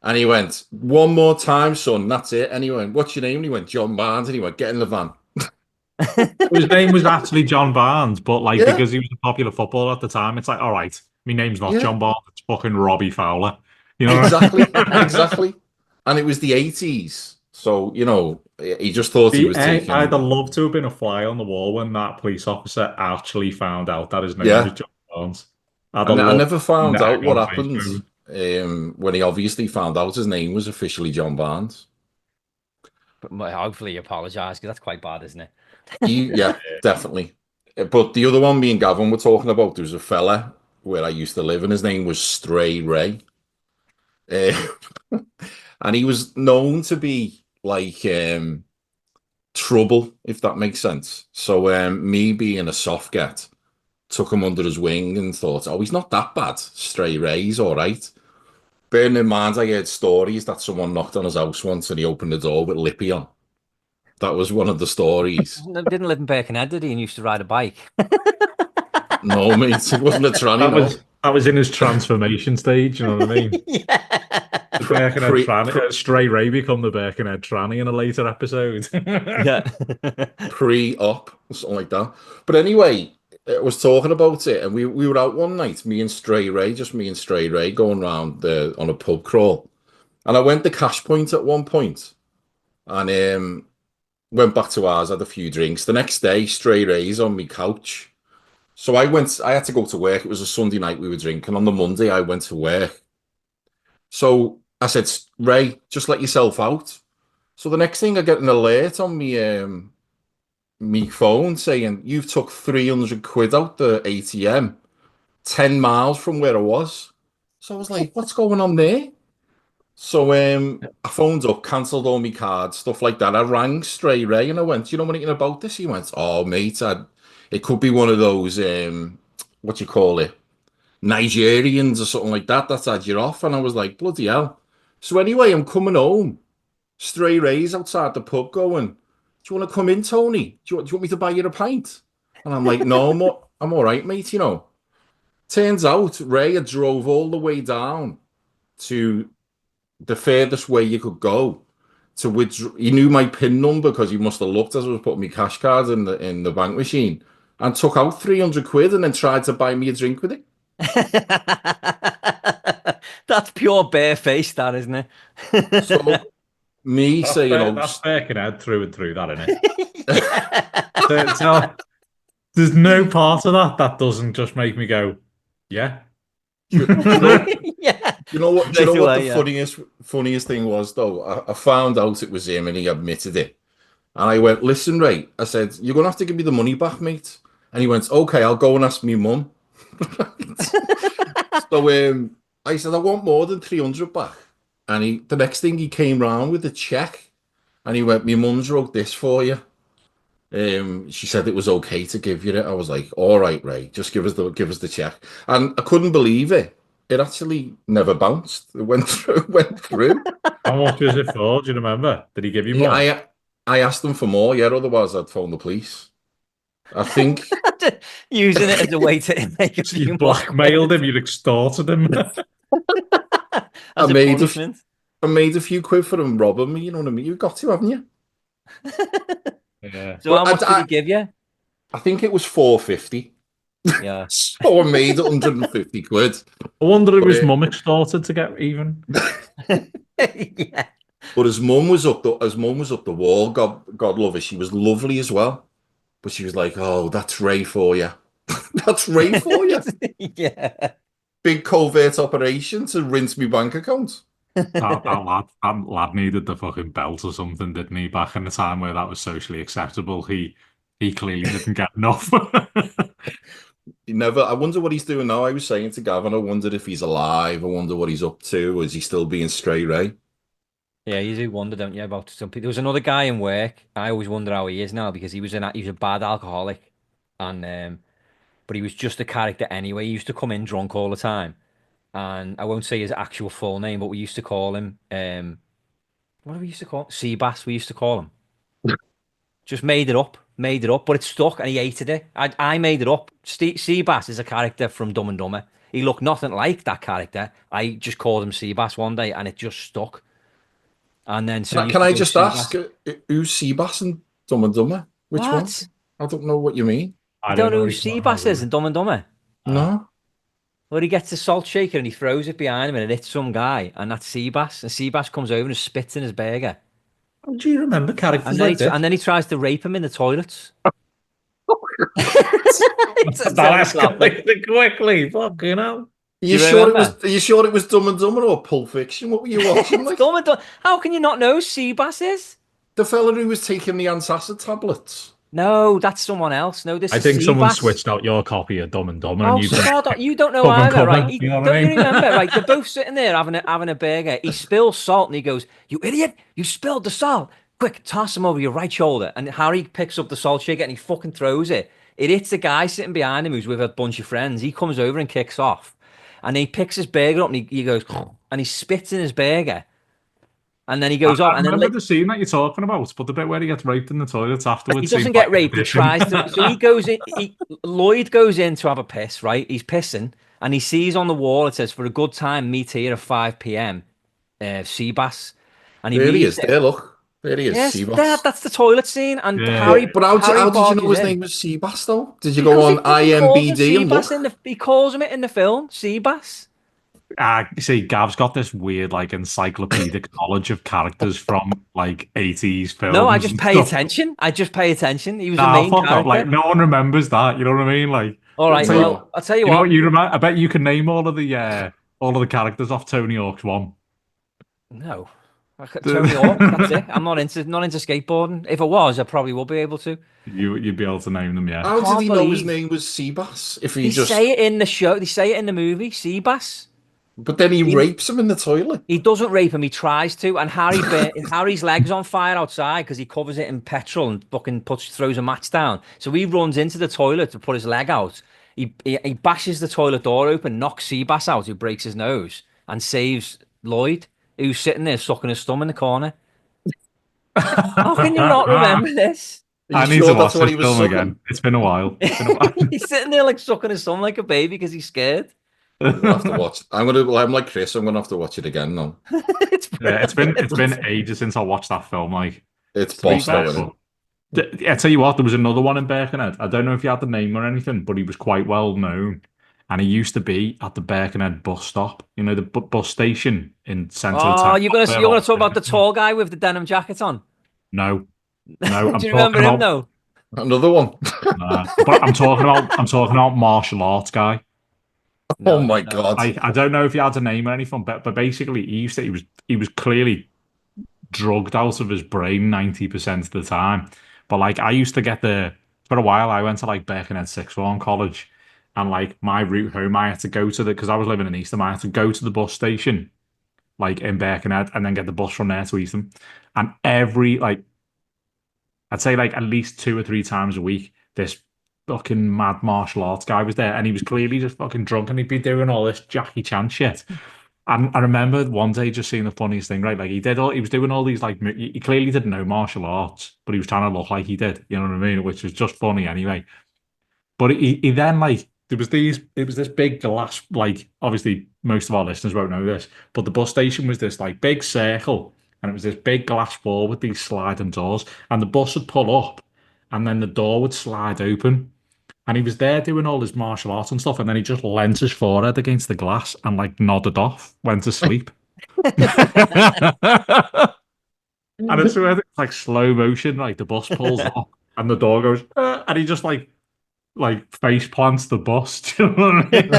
And he went, "One more time, son. That's it." And he went, "What's your name?" And he went, "John Barnes." And he went, "Get in the van." His name was actually John Barnes, but like Yeah, because he was a popular footballer at the time, it's like, all right, my name's not yeah, John Barnes, it's fucking Robbie Fowler. You know what exactly, I mean? exactly. And it was the 80s. So, he just thought he was I'd have taking, loved to have been a fly on the wall when that police officer actually found out that his name was yeah. John Barnes. I'd have And I loved never found that out what conversation happened with him. when he obviously found out his name was officially John Barnes. But hopefully he apologized because that's quite bad, isn't it? Yeah, definitely. But the other one me and Gavin were talking about, there was a fella where I used to live, and his name was Stray Ray. Uh, and he was known to be like trouble, if that makes sense. So me being a soft get took him under his wing and thought, oh, he's not that bad. Stray Ray, he's all right. Bearing in mind, I heard stories that someone knocked on his house once and he opened the door with Lippy on. That was one of the stories. Didn't live in Birkenhead, did he? And used to ride a bike. No, mate, it wasn't a tranny, That no. was in his transformation stage, you know what I mean? Yeah. The Birkenhead Pre, tranny, pre, Stray Ray become the Birkenhead tranny in a later episode. Yeah. pre-op, something like that. But anyway, I was talking about it, and we were out one night, just me and Stray Ray, going around on a pub crawl. And I went to Cash Point at one point, and went back to ours, had a few drinks. The next day, Stray Ray's on my couch. So I had to go to work. It was a Sunday night we were drinking. On the Monday, I went to work. So I said, Ray, just let yourself out. So the next thing I get an alert on me phone saying, you've took 300 quid out the ATM 10 miles from where I was. So I was like, what's going on there? So I phoned up, cancelled all my cards, stuff like that. I rang Stray Ray and I went, do you know anything about this? He went, oh, mate, it could be one of those, what you call it, Nigerians or something like that. That's had you off. And I was like, bloody hell. So anyway, I'm coming home. Stray Ray's outside the pub going, do you want to come in, Tony? Do you want me to buy you a pint? And I'm like, no, I'm all right, mate, Turns out Ray had drove all the way down to the furthest way you could go to withdraw. He knew my PIN number because he must have looked as I was putting my cash card in the bank machine and took out 300 quid and then tried to buy me a drink with it. That's pure barefaced, that, isn't it? So me saying, oh, That's Birkenhead through and through, that, isn't Yeah. it? So, there's no part of that doesn't just make me go, yeah. do you know, Yeah. do you Straight know what the away, yeah. funniest thing was though? I found out it was him and he admitted it. And I went, listen, Ray, I said, you're going to have to give me the money back, mate. And he went, okay, I'll go and ask me mum. So I said, I want more than 300 back. And the next thing he came round with a check and he went, my mum's wrote this for you. She said it was okay to give you it. I was like, all right, Ray, just give us the check. And I couldn't believe it. It actually never bounced. It went through, went through. How much was it for? Do you remember? Did he give you Yeah, more? I asked them for more, yeah, otherwise I'd phone the police. I think Using it as a way to make a You few more blackmailed him, you extorted him. I as a made punishment. I made a few quid for him robbing me. You know what I mean? You've got to, haven't you? Yeah. So how But much did he give you? I think it was 450. Yeah. So I made 150 quid. I wonder if But his mum extorted to get even. Yeah. but his mum was up the wall. God love her. She was lovely as well. But she was like, "Oh, that's Ray for you. That's Ray for you. Yeah. Big covert operation to rinse me bank account." That lad needed the fucking belt or something, didn't he? Back in the time where that was socially acceptable, he clearly didn't get enough. He never. I wonder what he's doing now. I was saying to Gavin, I wondered if he's alive. I wonder what he's up to. Is he still being straight Ray? Yeah, you do wonder, don't you, about some people. There was another guy in work. I always wonder how he is now because he was a bad alcoholic, and but he was just a character anyway. He used to come in drunk all the time, and I won't say his actual full name, but we used to call him what do we used to call him? Seabass. We used to call him. Just made it up, but it stuck, and he hated it. I made it up. Seabass is a character from Dumb and Dumber. He looked nothing like that character. I just called him Seabass one day, and it just stuck. And then Can so I, we used can to I go just ask, Seabass. who's Seabass and Dumb and Dumber? Which one? What? I don't know what you mean. You I don't don't know know who what he's talking about Seabass is either. in Dumb and Dumber? No. Well, he gets a salt shaker and he throws it behind him and it hits some guy, and that's Seabass. And Seabass comes over and spits in his burger. Oh, do you remember characters And then like this? and then he tries to rape him in the toilets. It's just That Terry laughing. escalated quickly. Fucking hell. Do you remember? Are you sure it was Dumb and Dumber or Pulp Fiction? What were you watching? It's Like Dumb and Dumber. How can you not know who Seabass is? the fella who was taking the antacid tablets. No, that's someone else. No, this I is think someone Seabass. switched out your copy of Dumb and Dumber and Oh, you've been sod, you don't know pub and either, right? cover. You know what Don't I you mean? remember, right? They're both sitting there having a burger. He spills salt and he goes, "You idiot! You spilled the salt! Quick, toss him over your right shoulder." And Harry picks up the salt shaker and he fucking throws it. It hits the guy sitting behind him who's with a bunch of friends. He comes over and kicks off, and he picks his burger up and he goes and he spits in his burger, and then he I, goes off, I and then remember the scene that you're talking about, but the bit where he gets raped in the toilets he afterwards doesn't seems like get an raped. He addition. tries to. So he goes in. Lloyd goes in to have a piss. Right, he's pissing, and he sees on the wall it says, "For a good time, meet here at 5 p.m. Seabass," and he There he reads is. it. There, look. There he is, Yes, Seabass. that's the toilet scene, and Yeah. But Harry how did you know barges his in name was Seabass though? Did you go because on he calls him IMBD and Seabass look? he calls him it in the film, Seabass. You see, Gav's got this weird, like, encyclopedic knowledge of characters from like 80s No, I films just and pay stuff. attention. I just pay attention. He was a Nah, main fuck up. Like, character. no one remembers that. You know what I mean? Like, All I'll right, tell you, well, No. I'll tell you you know what. what you remember? I bet you can name all of the characters off Tony Hawk's One. No, Tony Hawk. That's it. I'm not into skateboarding. If I was, I probably would be able to. You'd be able to name them, yeah. I How did can't he know his believe name was Seabass? If he they just, say it in the show. They say it in the movie. Seabass. but then he He, rapes him in the toilet. he doesn't rape him. He tries to, and Harry's legs on fire outside because he covers it in petrol and fucking throws a match down. So he runs into the toilet to put his leg out. He bashes the toilet door open, knocks Seabass out, who breaks his nose, and saves Lloyd, who's sitting there sucking his thumb in the corner. How can you not remember this? Are you I need to sure that's watch what this he was film sucking? again. It's been a while. It's been a while. He's sitting there like sucking his thumb like a baby because he's scared. I'm gonna have to watch. I'm like Chris. I'm gonna have to watch it again now. It's Yeah, it's brilliant. been ages since I watched that film. Like, It's to be boss though, fair, isn't I tell you what, there was another one in Birkenhead. I don't know if he had the name or anything, but he was quite well known. And he used to be at the Birkenhead bus stop, you know, the bus station in centre of Oh, town. you're gonna talk about the tall guy with the denim jacket on? No, no, Do I'm you remember talking him about though? it? Another one. but I'm talking about martial arts guy. Oh No, my no. god. I don't know if he had a name or anything, but basically he was clearly drugged out of his brain 90% of the time. But like I used to get the for a while I went to like Birkenhead sixth form college, and like my route home I had to go to the because I was living in Eastham, I had to go to the bus station like in Birkenhead and then get the bus from there to Eastham. And every like I'd say like at least 2 or 3 times a week, this fucking mad martial arts guy was there, and he was clearly just fucking drunk, and he'd be doing all this Jackie Chan shit. And I remember one day just seeing the funniest thing, right? Like he was doing all these like he clearly didn't know martial arts, but he was trying to look like he did. You know what I mean? Which was just funny anyway. But he then like it was this big glass, like obviously most of our listeners won't know this, but the bus station was this like big circle, and it was this big glass wall with these sliding doors, and the bus would pull up, and then the door would slide open, and he was there doing all his martial arts and stuff, and then he just leant his forehead against the glass and like nodded off, went to sleep. And I swear it's like slow motion, like the bus pulls up and the door goes, and he just like face plants the bus. Do you know what I mean?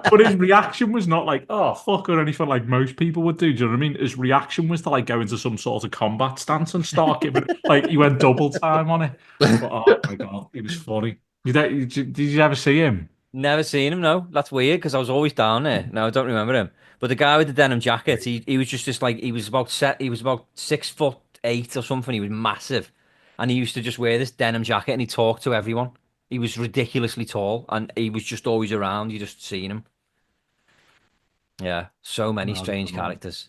But his reaction was not like, oh fuck or anything like most people would do. Do you know what I mean? His reaction was to like go into some sort of combat stance and start giving like he went double time on it. But oh my god, it was funny. Did you ever see him? Never seen him, no. That's weird because I was always down there. No, I don't remember him. But the guy with the denim jacket, he was just this like he was about 6'8" or something. He was massive. And he used to just wear this denim jacket and he talked to everyone. He was ridiculously tall and he was just always around. You just seen him. Yeah. So many No, I don't strange know. characters.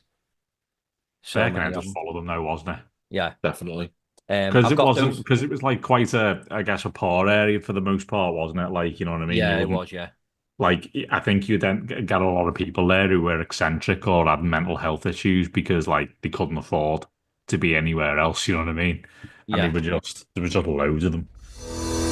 So Fair game many to of them. follow them though, wasn't it? Yeah. Definitely. Because I've it got wasn't those. because it was like quite a, I guess, a poor area for the most part, wasn't it? Like, you know what I mean? You Yeah, it wouldn't was, yeah. like I think you then get a lot of people there who were eccentric or had mental health issues because like they couldn't afford to be anywhere else, you know what I mean? And Yeah. there was just loads of them.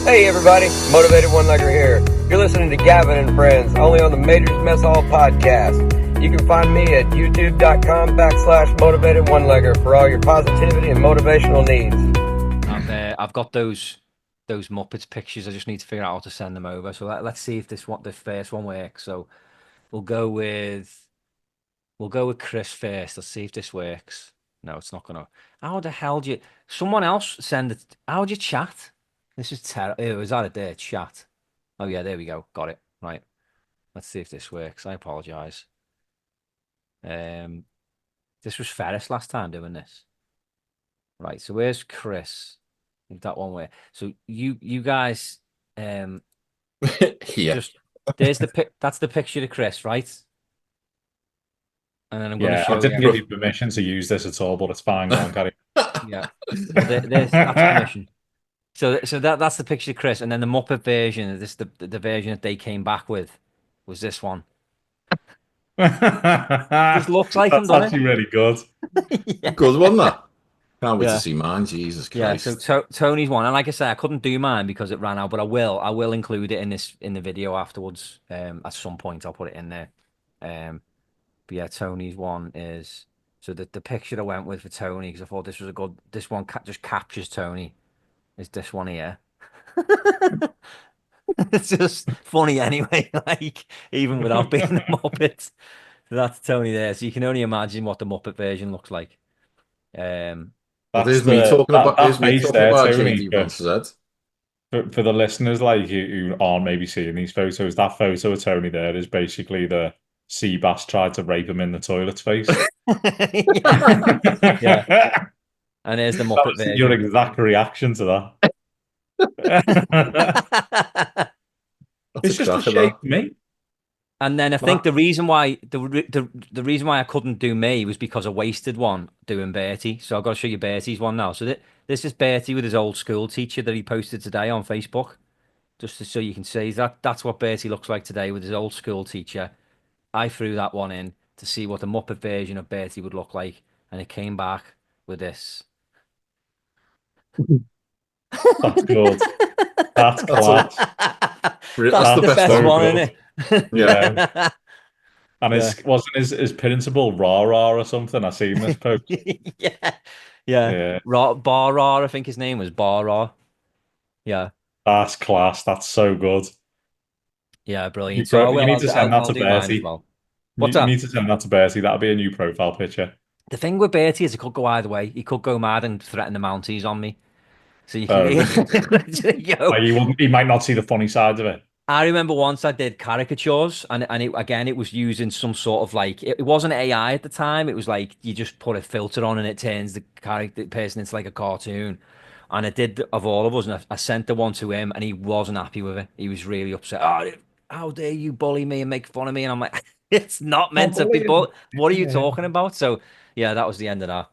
Hey everybody, Motivated One Legger here. You're listening to Gavin and Friends, only on the Majors Mess Hall podcast. You can find me at youtube.com/motivated one legger for all your positivity and motivational needs. And I've got those Muppets pictures. I just need to figure out how to send them over. So let's see if the first one works. So we'll go with Chris first. Let's see if this works. No, it's not gonna. How the hell do you? Someone else send it. How do you chat? This is terrible. It was out of there. Chat. Oh yeah, there we go. Got it. Right. Let's see if this works. I apologize. This was Ferris last time doing this. Right. So where's Chris? I think that one way. So you guys, Yeah. just there's the pic. That's the picture of Chris, right? And then I'm going to Yeah, I show didn't you. give you permission to use this at all, but it's fine. Go on, Gary. Yeah. Well, that's permission. So that's the picture of Chris, and then the Muppet version, the version that they came back with was this one. Just looks like him, That's doesn't actually really good. it? Yeah. Good one, that. Can't wait to Yeah. see mine. Jesus Yeah. So Christ. Tony's one, and like I say, I couldn't do mine because it ran out, but I will include it in the video afterwards. At some point I'll put it in there. But yeah, Tony's one is so the picture I went with for Tony because I thought this was a good. This one just captures Tony. Is this one here? It's just funny anyway, like even without being the Muppet. So that's Tony there. So you can only imagine what the Muppet version looks like. Um, Well, That's there's that me face talking there, about Tony. changing once said. For the listeners like who aren't maybe seeing these photos, that photo of Tony there is basically the sea bass tried to rape him in the toilet's face. yeah, yeah. And there's the That Muppet was your version. exact reaction to that. That's It's a just a cracker, shape, that. mate. And then I think That- the reason why the reason why I couldn't do me was because I wasted one doing Bertie. So I've got to show you Bertie's one now. So this is Bertie with his old school teacher that he posted today on Facebook, so you can see that's what Bertie looks like today with his old school teacher. I threw that one in to see what the Muppet version of Bertie would look like, and it came back with this. That's good. That's That's a, class. That's that's the the That's best best so one. one, good. isn't it? Yeah. And Yeah. wasn't his principal Rah Rah or something? I seen this post. Yeah. Yeah. Yeah. Bar Raw, I think his name was Bar Raw. Yeah. That's class. That's so good. Yeah, You, brilliant. So you need to send that I'll to do mine as Bertie. well. What's You up? need to send that to Bertie. That'll be a new profile picture. The thing with Bertie is it could go either way. He could go mad and threaten the Mounties on me. So you can Oh, go. like he might not see the funny side of it. I remember once I did caricatures, and it was using some sort of like it wasn't AI at the time. It was like you just put a filter on and it turns the character person into like a cartoon. And I did of all of us, and I sent the one to him, and he wasn't happy with it. He was really upset. Oh, how dare you bully me and make fun of me? And I'm like, it's not meant to be. But what are you Yeah. talking about? So yeah, that was the end of that.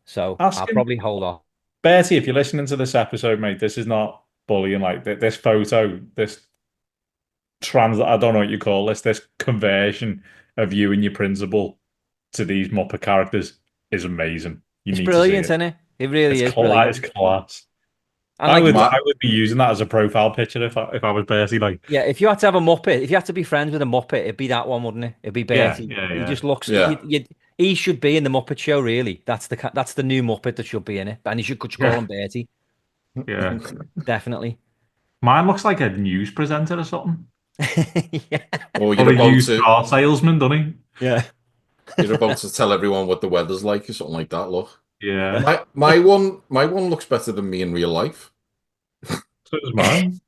So Ask I'll him, probably hold off. Bertie, if you're listening to this episode, mate. This is not bullying. Like this photo, this I don't know what you call this conversion of you and your principal to these Muppet characters is amazing. You It's need to see brilliant, it. isn't it? It really is brilliant. It's class. And like, My, I would be using that as a profile picture if I was Bertie. Like, yeah, if you had to have a Muppet, if you had to be friends with a Muppet, it'd be that one, wouldn't it? It'd be yeah, Bertie. yeah, He yeah, just looks. yeah. He should be in the Muppet Show. Really, that's the new Muppet that should be in it, and you should could call yeah, him Bertie. yeah. Definitely. Mine looks like a news presenter or something, Yeah. Or or a used car salesman, doesn't Yeah. you're about to tell everyone what the weather's like or something like that. Look, he? Yeah, my one looks better than me in real life. so does mine.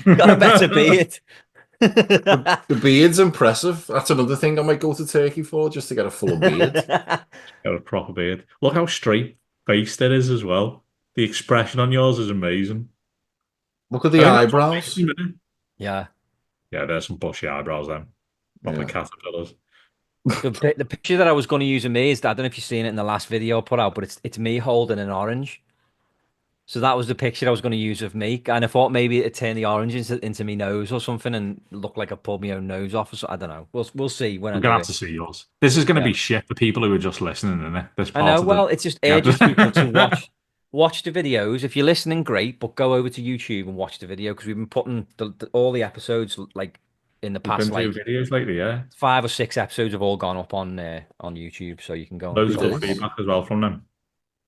Got a better beard. The beard's impressive. That's another thing I might go to Turkey for, just to get a full beard. Got a proper beard. Look how straight faced it is as well. The expression on yours is amazing. Look at I the think that's what eyebrows. makes him, isn't it? Yeah. Yeah, there's some bushy eyebrows then. Proper Yeah. caterpillars. The picture that I was going to use of me is I don't know if you've seen it in the last video I put out, but it's me holding an orange. So that was the picture I was going to use of me, and I thought maybe it'd turn the orange into my nose or something and look like I pulled my own nose off. Or so I don't know. We'll see when We're I gonna do have it. to see yours. This is gonna Yeah. be shit for people who are just listening, isn't it? This I part know. of Well, the it just urges people to watch the videos. If you're listening, great, but go over to YouTube and watch the video because we've been putting all the episodes like in the We've past been doing like videos lately, yeah. 5 or 6 episodes have all gone up on YouTube, so you can go Loads and of go good and watch. feedback as well from them.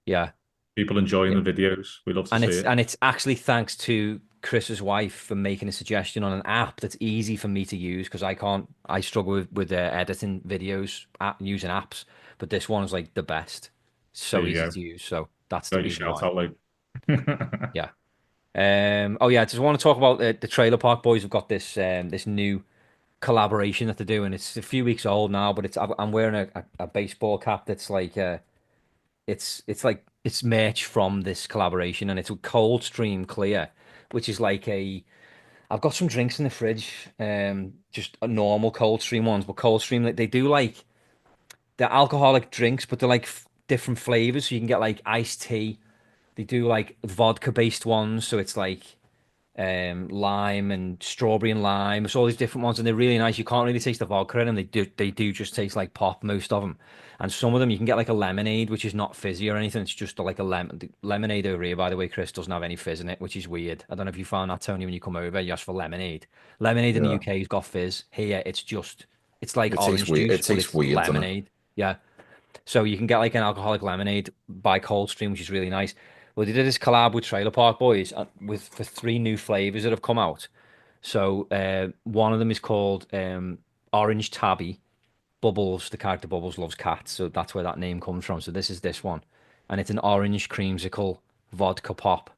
Yeah. People enjoying Yeah. the videos. We love to And see it. it's actually thanks to Chris's wife for making a suggestion on an app that's easy for me to use because I struggle with editing videos using apps, but this one's like the best. So There you easy go. to use. So that's the Got your reason shout why. out, like. Yeah. Oh yeah, I just want to talk about the Trailer Park Boys have got this new collaboration that they're doing. It's a few weeks old now, but I'm wearing a baseball cap that's like it's like it's merch from this collaboration, and it's a Cold Stream Clear, which is like a. I've got some drinks in the fridge, just a normal Cold Stream ones, but Cold Stream they do like they're alcoholic drinks, but they're like different flavors, so you can get like iced tea. They do like vodka based ones, so it's like lime and strawberry and lime. It's all these different ones, and they're really nice. You can't really taste the vodka in them. They do just taste like pop, most of them. And some of them you can get like a lemonade, which is not fizzy or anything. It's just like a lemonade over here. By the way, Chris doesn't have any fizz in it, which is weird. I don't know if you found that, Tony, when you come over. You ask for lemonade. Lemonade in the Yeah. UK's got fizz. Here, it's like It tastes orange weird. juice, It but tastes it's weird, doesn't it? lemonade. Yeah. So you can get like an alcoholic lemonade by Coldstream, which is really nice. Well, they did this collab with Trailer Park Boys for 3 new flavors that have come out. So one of them is called Orange Tabby. Bubbles, the character Bubbles loves cats, so that's where that name comes from. So this is this one, and it's an orange creamsicle vodka pop.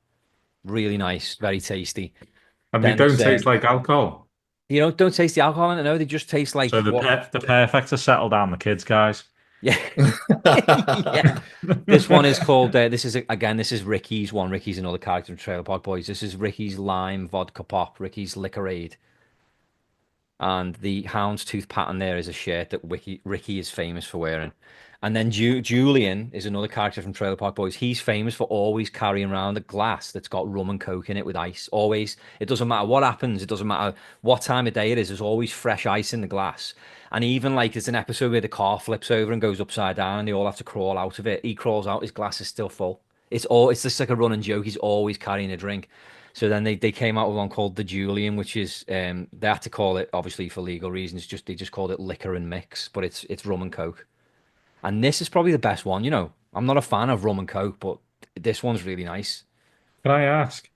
Really nice, very tasty. And they Then don't there's taste like alcohol. you know don't taste the alcohol in it. No, they just taste like So what? the perfect to settle down the kids, guys. Yeah. Yeah. This one is called. This is Ricky's one. Ricky's another character in Trailer Park Boys. This is Ricky's Lime Vodka Pop. Ricky's Liquorade. And the houndstooth pattern there is a shirt that Ricky is famous for wearing. And then Julian is another character from Trailer Park Boys. He's famous for always carrying around a glass that's got rum and coke in it with ice. Always. It doesn't matter what happens. It doesn't matter what time of day it is. There's always fresh ice in the glass. And even like there's an episode where the car flips over and goes upside down and they all have to crawl out of it. He crawls out, his glass is still full. It's just like a running joke. He's always carrying a drink. So then they came out with one called the Julian, which is they had to call it obviously for legal reasons. They just called it liquor and mix, but it's rum and coke. And this is probably the best one. You know, I'm not a fan of rum and coke, but this one's really nice. Can I ask?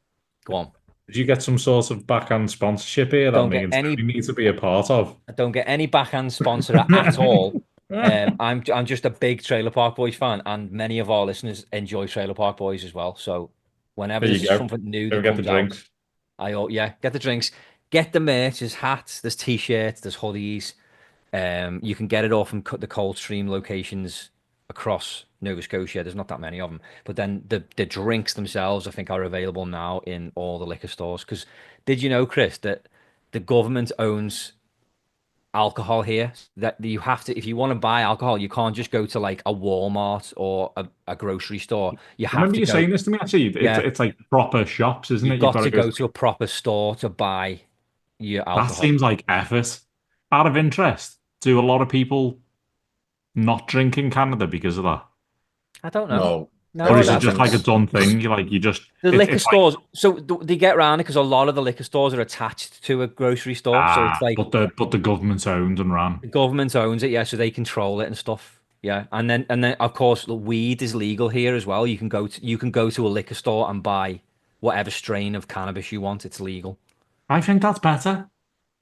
Go on. Did you get some sort of backhand sponsorship here that Don't get means any. we need to be a part of? I don't get any backhand sponsor at all. I'm just a big Trailer Park Boys fan, and many of our listeners enjoy Trailer Park Boys as well. So whenever There there's you go. something new Go that get the comes out, drinks. get the drinks, get the merch. There's hats, there's t-shirts, there's hoodies. You can get it all from the Coldstream locations across Nova Scotia. There's not that many of them, but then the drinks themselves, I think, are available now in all the liquor stores. Because did you know, Chris, that the government owns alcohol here? That you have to, if you want to buy alcohol, you can't just go to like a Walmart or a grocery store. You I have remember to you go. saying this to me actually. Yeah, It's like proper shops, isn't you've it? You've got got to to go. go to a proper store to buy your That alcohol. seems like effort. Out of interest, do a lot of people not drink in Canada because of that? I don't know. No, No, Or I is it don't. just like a everything's done thing? You just The liquor it's like stores, so they get around it because a lot of the liquor stores are attached to a grocery store. So it's like but the government's owned and ran. the government owns it, yeah, so they control it and stuff. Yeah. And then of course the weed is legal here as well. You can go to a liquor store and buy whatever strain of cannabis you want. It's legal. I think that's better.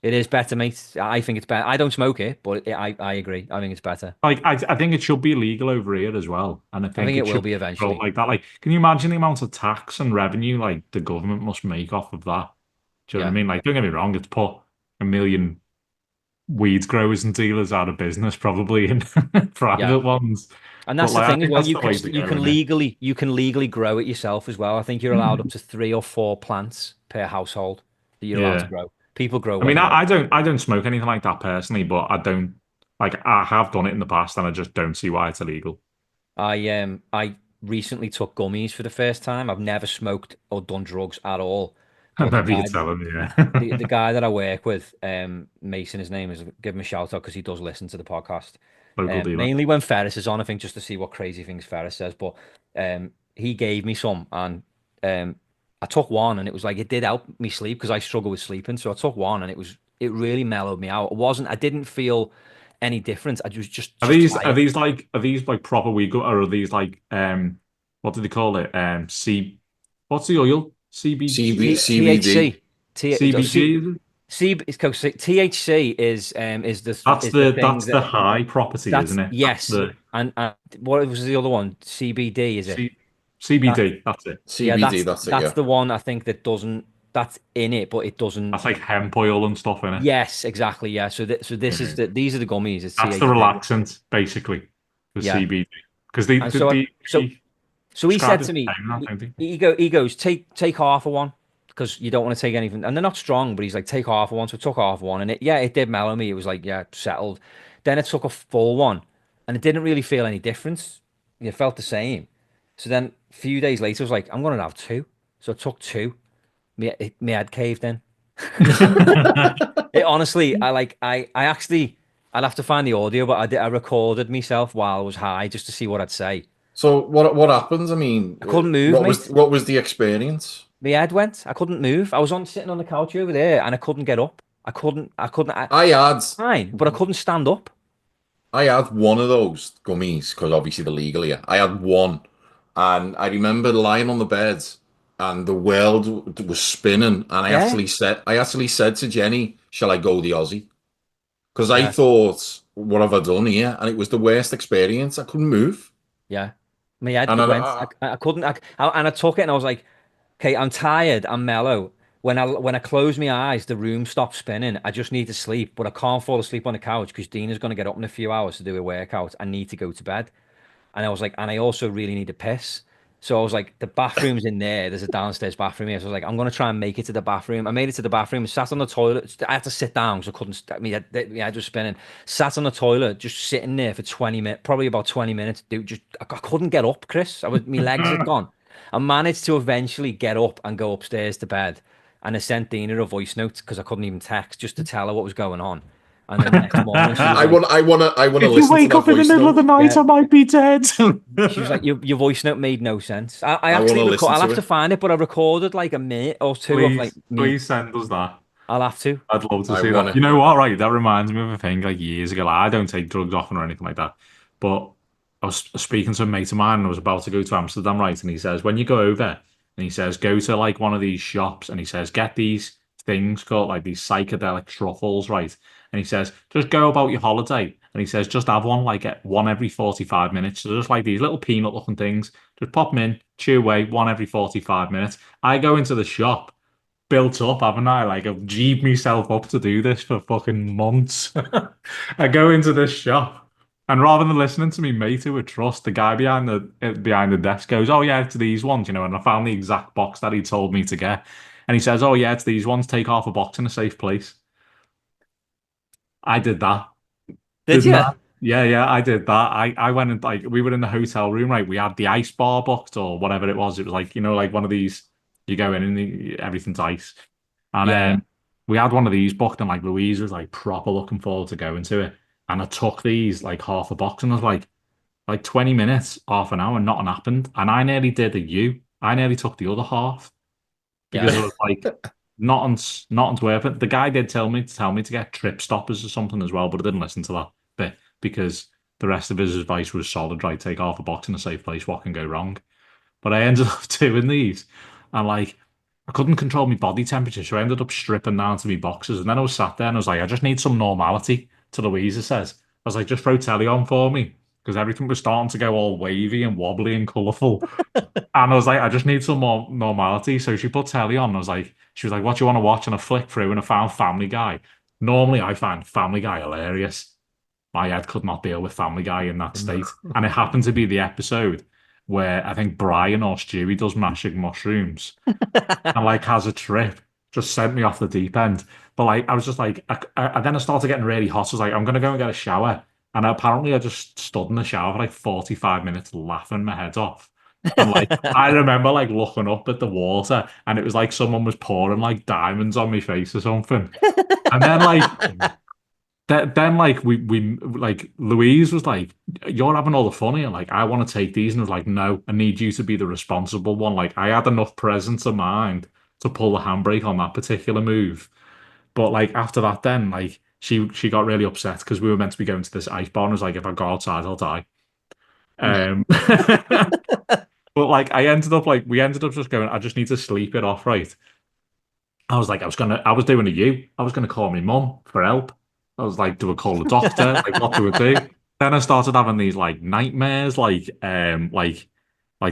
It is better, mate. I think it's better. I don't smoke it, but I agree. I think it's better. Like I think it should be illegal over here as well, and I I think think it it will should be be controlled eventually. like that. Like, can you imagine the amount of tax and revenue like the government must make off of that? Do you know what I Yeah. mean? Like, don't get me wrong, it's put a million weed growers and dealers out of business, probably in Yeah. private ones. And But that's the like, I thing as think well. that's You the can way to you go, can isn't it? legally grow it yourself as well. I think you're allowed up to 3 or 4 plants per household that you're allowed to Yeah. grow. People grow I mean, way more. I don't smoke anything like that personally, but I don't like I have done it in the past, and I just don't see why it's illegal. I recently took gummies for the first time. I've never smoked or done drugs at all. I But the remember you guy telling me, yeah. the guy that I work with, Mason, his name is, give him a shout out because he does listen to the podcast. Local dealer. Mainly when Ferris is on, I think just to see what crazy things Ferris says. But he gave me some, and I took one, and it was like it did help me sleep because I struggle with sleeping. So I took one, and it really mellowed me out. I didn't feel any difference. I was just tired. Are these like proper weed or are these like what do they call it? What's the oil? CBD. THC. CBG, is it? It's called THC is the thing That's the that high property, that's isn't it? That's yes. the And what was the other one? CBD, is it? C That CBD, that's it. yeah, CBD, that's it, that's yeah. the one I think that doesn't that's in it, but it doesn't. That's like hemp oil and stuff in it. Yes, exactly. Yeah. So this is Yeah. these are the gummies. It's That's the THC. relaxant, basically, the Yeah. CBD. Because And so he prescribe said the to me, same, that, don't they? he goes, take half of one because you don't want to take anything, and they're not strong, but he's like, take half of one. So I took half of one, and it did mellow me. It was like, yeah, settled. Then I took a full one, and it didn't really feel any difference. It felt the same. So then a few days later, I was like, I'm gonna have two. So I took two. Me head caved in. It honestly, I actually, I'd have to find the audio, but I recorded myself while I was high just to see what I'd say. So what happens? I mean, I couldn't move, mate. what was the experience? My head went. I couldn't move. I was sitting on the couch over there, and I couldn't get up. I had Fine, but I couldn't stand up. I had one of those gummies because obviously they're legal here. I had one, and I remember lying on the bed, and the world was spinning. And Yeah, I actually said to Jenny, "Shall I go the Aussie?" Because I yeah, thought, "What have I done here?" And it was the worst experience. I couldn't move, yeah. My head and went. I couldn't. And I took it, and I was like, okay, I'm tired. I'm mellow. When I close my eyes, the room stops spinning. I just need to sleep, but I can't fall asleep on the couch because Dina's going to get up in a few hours to do a workout. I need to go to bed. And I was like, and I also really need to piss. So I was like, the bathroom's in there. There's a downstairs bathroom here. So I was like, I'm gonna try and make it to the bathroom. I made it to the bathroom, sat on the toilet. I had to sit down because I couldn't. I mean, I was spinning. Sat on the toilet, just sitting there for 20 minutes, probably about 20 minutes. Dude, I couldn't get up, Chris. My legs had gone. I managed to eventually get up and go upstairs to bed. And I sent Dina a voice note because I couldn't even text just to tell her what was going on. And then the next morning, she was like, I want to If you listen to wake that up in the voice middle of the note. night, yeah. I might be dead. She was like, your voice note made no sense. I I want actually to listen I'll to have to it. find it, but I recorded like a minute or two of like me. Please send us that. I'll have to. I'd love to I see want that. to. You know what? Right, that reminds me of a thing like years ago. Like, I don't take drugs often or anything like that. But I was speaking to a mate of mine and I was about to go to Amsterdam, right? And he says, when you go over, and he says, go to like one of these shops and he says, get these things called like these psychedelic truffles, right? And he says, just go about your holiday. And he says, just have one like one every 45 minutes. So just like these little peanut looking things, just pop them in, chew away, one every 45 minutes. I go into the shop built up, haven't I? Like I've G'd myself up to do this for fucking months. I go into this shop, and rather than listening to me mate who would trust, the guy behind the desk goes, "Oh yeah, it's these ones," you know. And I found the exact box that he told me to get, and he says, "Oh yeah, it's these ones. Take half a box in a safe place." I did that. Did Didn't you? I? Yeah, yeah, I did that. I went and like we were in the hotel room, right? We had the ice bar booked or whatever it was. It was like, you know, like one of these you go in and everything's ice. And Yeah. we had one of these booked, and like Louise was like proper looking forward to going to it. And I took these like half a box, and I was like 20 minutes, half an hour, nothing happened. And I nearly did a U. I nearly took the other half because it Yeah. was like nothing's worth it. The guy did tell me to get trip stoppers or something as well, but I didn't listen to that bit because the rest of his advice was solid, right? Take half a box in a safe place, what can go wrong? But I ended up doing these, and like I couldn't control my body temperature, so I ended up stripping down to my boxes. And then I was sat there and I was like, I just need some normality. To Louisa says, I was like, just throw telly on for me because everything was starting to go all wavy and wobbly and colourful. And I was like, I just need some more normality. So she put telly on. She was like, what do you want to watch? And I flicked through and I found Family Guy. Normally, I find Family Guy hilarious. My head could not deal with Family Guy in that state. And it happened to be the episode where I think Brian or Stewie does mashing mushrooms and like has a trip. Just sent me off the deep end. But like, I was just like, then I started getting really hot. So I was like, I'm gonna go and get a shower. And apparently, I just stood in the shower for like 45 minutes laughing my head off. And like, I remember like looking up at the water, and it was like someone was pouring like diamonds on my face or something. And then like then like we like Louise was like, "You're having all the fun here. Like, I want to take these," and I was like, "No, I need you to be the responsible one." Like, I had enough presence of mind to pull the handbrake on that particular move. But like after that, then like she got really upset because we were meant to be going to this ice bar, and was like, "If I go outside, I'll die." But like we ended up just going, I just need to sleep it off, right? I was like, I was doing a U. I was gonna call my mum for help. I was like, do I call the doctor? Like, what do I do? Then I started having these like nightmares, like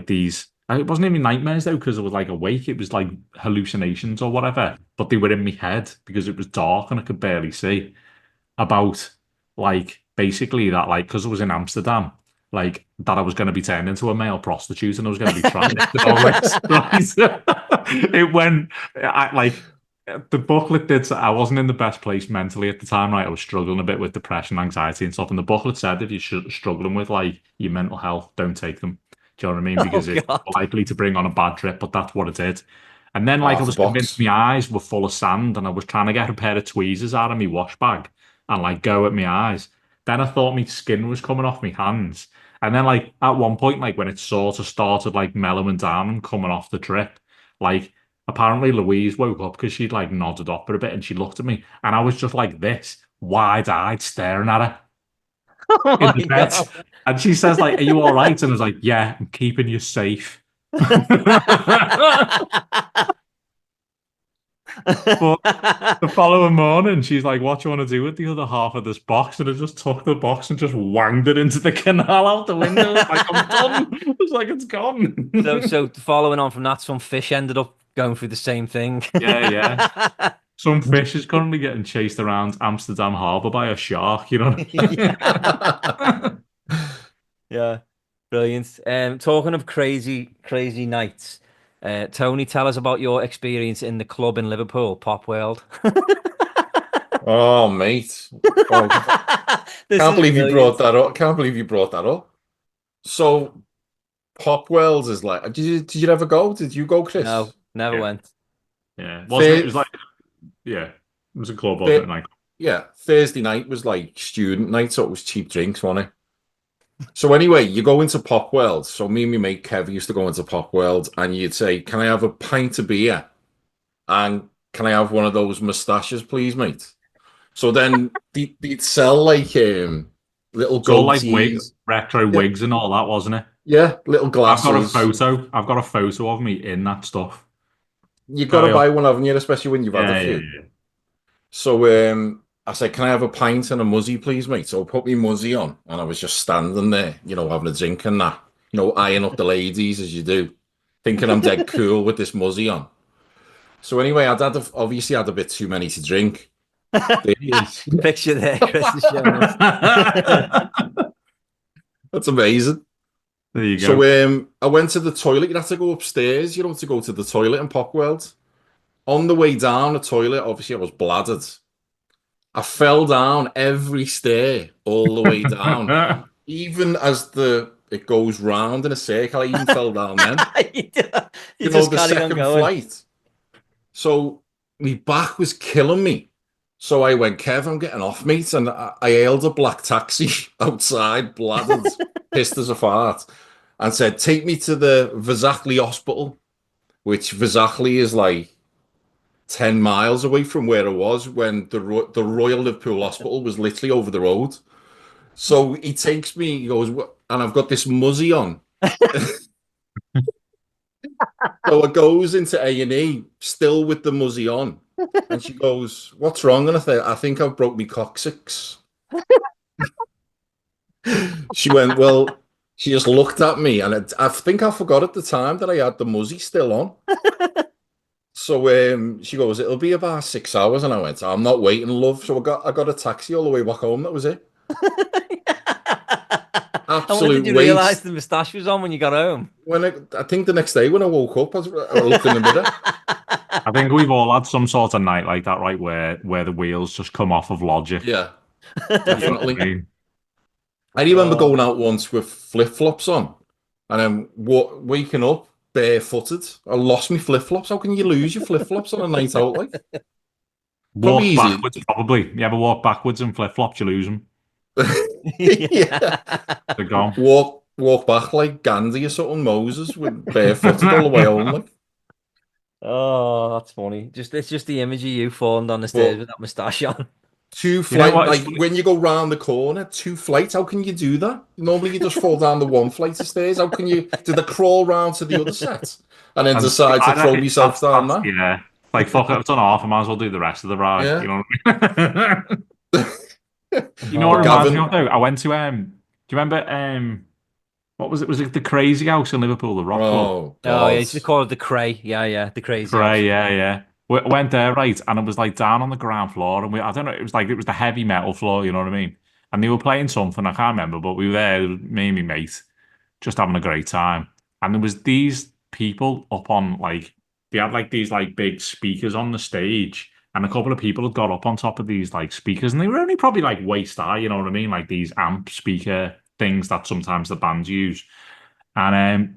these. It wasn't even nightmares though, because I was like awake. It was like hallucinations or whatever, but they were in my head because it was dark and I could barely see. About like basically that, like, because I was in Amsterdam, like that I was going to be turned into a male prostitute and I was going to be trying it went like the booklet did say I wasn't in the best place mentally at the time, right? I was struggling a bit with depression, anxiety and stuff, and the booklet said if you're struggling with like your mental health, don't take them. Do you know what I mean? Oh Because it's God. likely to bring on a bad trip, but that's what it did. And then like I Half a was convinced box. my eyes were full of sand and I was trying to get a pair of tweezers out of my wash bag and like go at my eyes. Then I thought my skin was coming off my hands. And then like at one point, like when it sort of started like mellowing down and coming off the trip, like apparently Louise woke up because she'd like nodded up for a bit and she looked at me and I was just like this, wide-eyed, staring at her Oh in my the bed. God. And she says, like, are you all right? And I was like, yeah, I'm keeping you safe. But the following morning, she's like, what do you want to do with the other half of this box? And I just took the box and just wanged it into the canal out the window. Like, I'm done. It's like, it's gone. So following on from that, some fish ended up going through the same thing. Yeah, yeah. Some fish is currently getting chased around Amsterdam Harbour by a shark, you know? Yeah, brilliant. Talking of crazy nights, Tony, tell us about your experience in the club in Liverpool, Pop World. Oh, mate. Oh, This can't is believe you brilliant. brought that up. Can't believe you brought that up. So, Pop Wells is like, did you ever go? Did you go, Chris? No, never Yeah. went. Yeah. Wasn't it? It was Thur- like, yeah, it was a club, wasn't it? Like, yeah, Thursday night was like student night, so it was cheap drinks, wasn't it? So anyway, you go into Pop World. So me and my mate Kev used to go into Pop World, and you'd say, "Can I have a pint of beer? And can I have one of those mustaches, please, mate?" So then they'd sell like little it's all like goatees. retro Yeah, wigs and all that, wasn't it? yeah, little I've got a glasses. photo. I've got a photo of me in that stuff. You've got to Carry on. buy one, haven't you? Especially when you've had a Yeah, yeah, few. yeah. So I said, "Can I have a pint and a muzzy, please, mate?" So I put me muzzy on, and I was just standing there, having a drink and that, eyeing up the ladies as you do, thinking I'm dead cool with this muzzy on. So anyway, obviously had a bit too many to drink. There he is. Picture there, Chris is showing us. That's amazing. There you So go. I went to the toilet. You have to go upstairs, to go to the toilet in Pop World. On the way down the toilet, obviously I was bladdered. I fell down every stair all the way down. Even as it goes round in a circle, I even fell down then. You just The carried on second going. flight. So my back was killing me. So I went, Kev, I'm getting off, mate. And I hailed a black taxi outside, bladdered, pissed as a fart, and said, take me to the Vizachli Hospital, which Vizachli is like 10 miles away from where I was when the Royal Liverpool Hospital was literally over the road. So he takes me, he goes, and I've got this muzzy on. So it goes into A&E, still with the muzzy on. And she goes, what's wrong? And I think I've broke my coccyx. She went, well, she just looked at me, and I think I forgot at the time that I had the muzzy still on. So she goes, it'll be about 6 hours. And I went, I'm not waiting, love. So I got a taxi all the way back home. That was it. And when did Absolute you realise waste. the moustache was on when you got home? When I think the next day when I woke up, I looked in the mirror. I think we've all had some sort of night like that, right? Where the wheels just come off of logic. Yeah, You know what I definitely. mean? I remember going out once with flip-flops on, and then waking up barefooted. I lost my flip-flops. How can you lose your flip-flops on a night out like? Probably Walk easy. backwards, probably. You ever walk backwards and flip-flops, you lose them. Yeah. They're gone. Walk back like Gandhi or something, Moses, with barefooted all the way home. Like. Oh, that's funny. It's just the image of you falling down the stairs with that moustache on. Two You know flights, what? like when you go round the corner, 2 flights. How can you do that? Normally you just fall down the 1 flight of stairs. How can you? Did I crawl round to the other set and then decide to I throw reckon myself down that's, that? yeah. Like, fuck it, I've done half, I might as well do the rest of the ride. Yeah. You know what I mean? You know what Oh, it reminds me Gavin. of though? I went to do you remember what was it? Was it the Crazy House in Liverpool, the rock club? Oh oh yeah, God. it's called the Cray. Yeah, the crazy house. Cray, yeah. We went there, right, and it was like down on the ground floor, and I don't know, it was the heavy metal floor, you know what I mean? And they were playing something, I can't remember, but we were there, me and my mate, just having a great time. And there was these people up on like they had like these like big speakers on the stage, and a couple of people had got up on top of these like speakers, and they were only probably like waist high, you know what I mean? Like these amp speaker things that sometimes the bands use. And I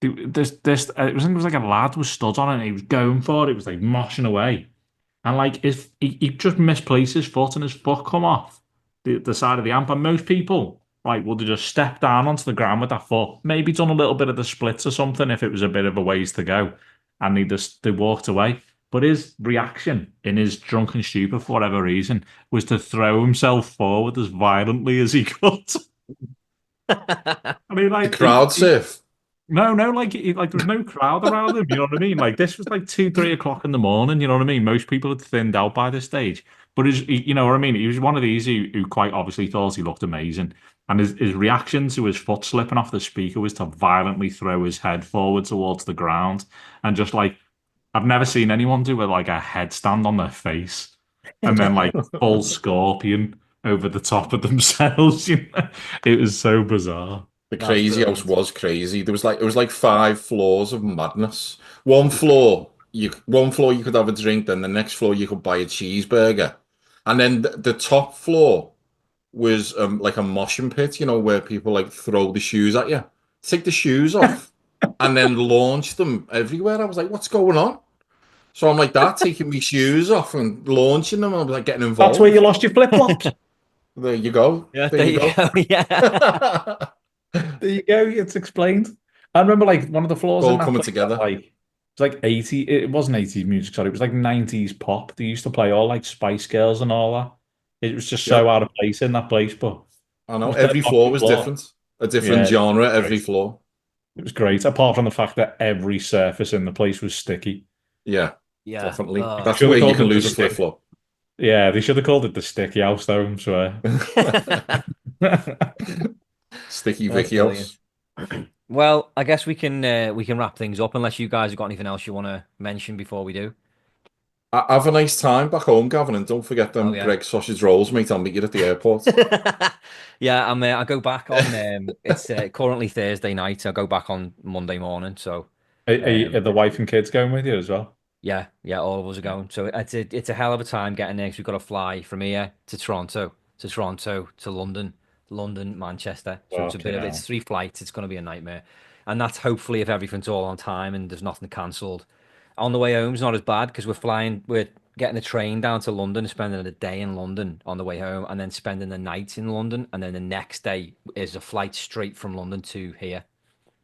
think it was like a lad was stood on it and he was going for it. It was like moshing away. And like if he just misplaced his foot and his foot come off the side of the amp. And most people like would have just stepped down onto the ground with that foot, maybe done a little bit of the splits or something if it was a bit of a ways to go. And they walked away. But his reaction in his drunken stupor, for whatever reason, was to throw himself forward as violently as he could. I mean, The like crowd surf. no, like there was no crowd around him. You know what I mean? Like this was like 2, 3 o'clock in the morning. You know what I mean? Most people had thinned out by this stage, but you know what I mean? He was one of these who quite obviously thought he looked amazing, and his reaction to his foot slipping off the speaker was to violently throw his head forward towards the ground, and just like I've never seen anyone do it like a headstand on their face, and then like full scorpion over the top of themselves. You know? It was so bizarre. The That's crazy brilliant. house was crazy. It was like 5 floors of madness. One floor you could have a drink, then the next floor you could buy a cheeseburger. And then the top floor was like a moshing pit, where people like throw the shoes at you. Take the shoes off and then launch them everywhere. I was like, what's going on? So I'm like that, taking my shoes off and launching them. I was like getting involved. That's where you lost your flip flops. There you go. Yeah, There you go. Yeah. There you go. It's explained. I remember like one of the floors All in that coming place had, together. like it was like 80. It wasn't 80s music, sorry. It was like 90s pop. They used to play all like Spice Girls and all that. It was just so Yep. out of place in that place, but I it know was dead every on floor the was floor. different. A different Yeah, genre every great. floor. It was great. Apart from the fact that every surface in the place was sticky. Yeah, Yeah. definitely. Oh. That's Should where have you called can it the lose a stick. flip-flop. Yeah, they should have called it the sticky house though, I swear. Sticky That's Vicky brilliant. house. Well, I guess we can wrap things up unless you guys have got anything else you want to mention before we do. Have a nice time back home, Gavin, and don't forget them Oh, yeah. Greg sausage rolls, mate. I'll meet you at the airport. Yeah, I go back on. It's currently Thursday night. I go back on Monday morning. So Are the wife and kids going with you as well? yeah, all of us are going. So it's a hell of a time getting there 'cause we've got to fly from here to Toronto, to London, Manchester. So it's Fucking hell. it's 3 flights. It's going to be a nightmare, and that's hopefully if everything's all on time and there's nothing cancelled. On the way home is not as bad because we're getting a train down to London, spending a day in London on the way home, and then spending the night in London, and then the next day is a flight straight from London to here.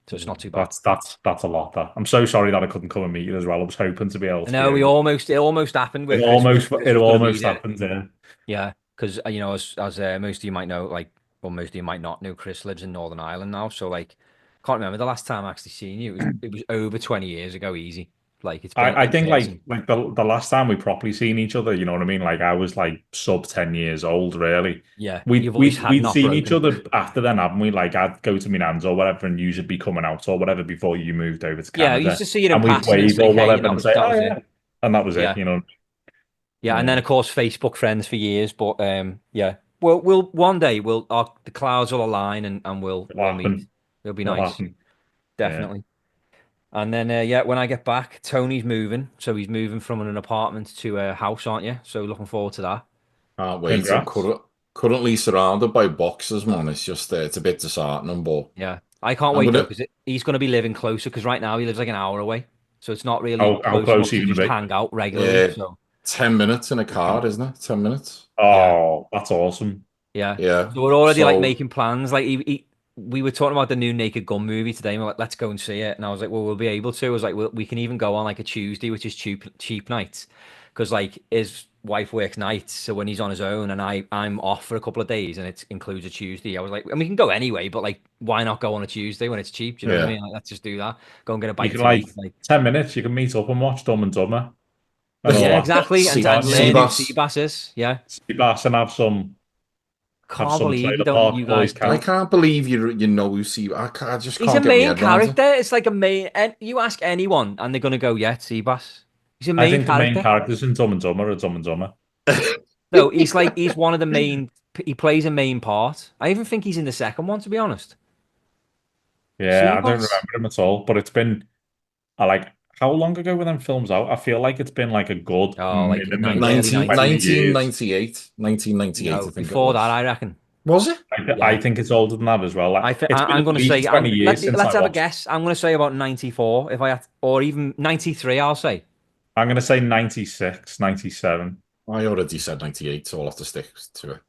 So it's not too bad. That's a lot. That I'm so sorry that I couldn't come and meet you as well. I was hoping to be able I to be know able. it almost happened It with Christmas. almost Chris it was going to be almost there. happened. Yeah. Yeah, because as most of you might know, like, well, most of you might not know, Chris lives in Northern Ireland now. So like, can't remember the last time I actually seen you. It was over 20 years ago, easy. Like it's been I in think person. like the last time we properly seen each other, you know what I mean? Like I was like sub 10 years old, really. Yeah, We'd your voice we'd had we'd not seen each broken. other after then, haven't we? Like I'd go to my nan's or whatever, and you'd be coming out or whatever before you moved over to Yeah, I used Canada, to see you in and we'd passing and wave say, or hey, whatever and say, that "Oh was yeah," it. and that was it. Yeah, You know? yeah, and then Yeah, of course Facebook friends for years. But yeah, we'll one day the clouds will align and it'll we'll meet. happen. It'll be It'll nice, happen. Yeah. definitely. And then yeah, when I get back, Tony's moving, so he's moving from an apartment to a house, aren't you? So looking forward to that. Can't wait. I'm Congrats. currently surrounded by boxes, man. It's just it's a bit disheartening, but Yeah, I can't I'm wait though gonna. because he's going to be living closer. Because right now he lives like an hour away, so it's not really How close enough close are to you just gonna be? hang out regularly. Uh, So 10 minutes in a car, isn't it? 10 minutes. yeah, Oh, that's awesome. yeah. Yeah. So we're already like So making plans. Like we were talking about the new Naked Gun movie today, and we're like, let's go and see it. And I was like, well, we'll be able to. I was like, we can even go on like a Tuesday, which is cheap nights, because like his wife works nights, so when he's on his own and I'm off for a couple of days, and it includes a Tuesday. I was like, and we can go anyway, but like, why not go on a Tuesday when it's cheap? Do you know what I yeah. mean? Like, let's just do that. Go and get a You bite can to like eat. Like, 10 minutes. You can meet up and watch Dumb and Dumber and all yeah, that. exactly, and Sea Can't you? learn who Seabass. Seabass is. Yeah, Sea bass and have can't some believe you trailer don't. park You boys guys I don't. camp. can't believe you know who see. I just He's a can't get my main head around it. character. It's like a main. And you ask anyone, and they're gonna go, "Yeah, it's Seabass." He's a I main think the main character. characters in Dumb and Dumber are Dumb and Dumber. No, he's one of the main. He plays a main part. I even think he's in the second one, to be honest. Yeah, I don't Seabass. remember him at all, but it's been I like how long ago were them films out? I feel like it's been like a good Oh, like minimum of early 19, 20 nineties. years. 1998, 1998, I No, think it before that, was. I reckon. Was it? I Yeah, think it's older than that as well. Like, it's been I'm at gonna say least 20 years since let's I have a watched. guess. I'm gonna say about 94, if I had, or even 93. I'll say. I'm gonna say 96, 97. I already said 98, so I'll have to stick to it.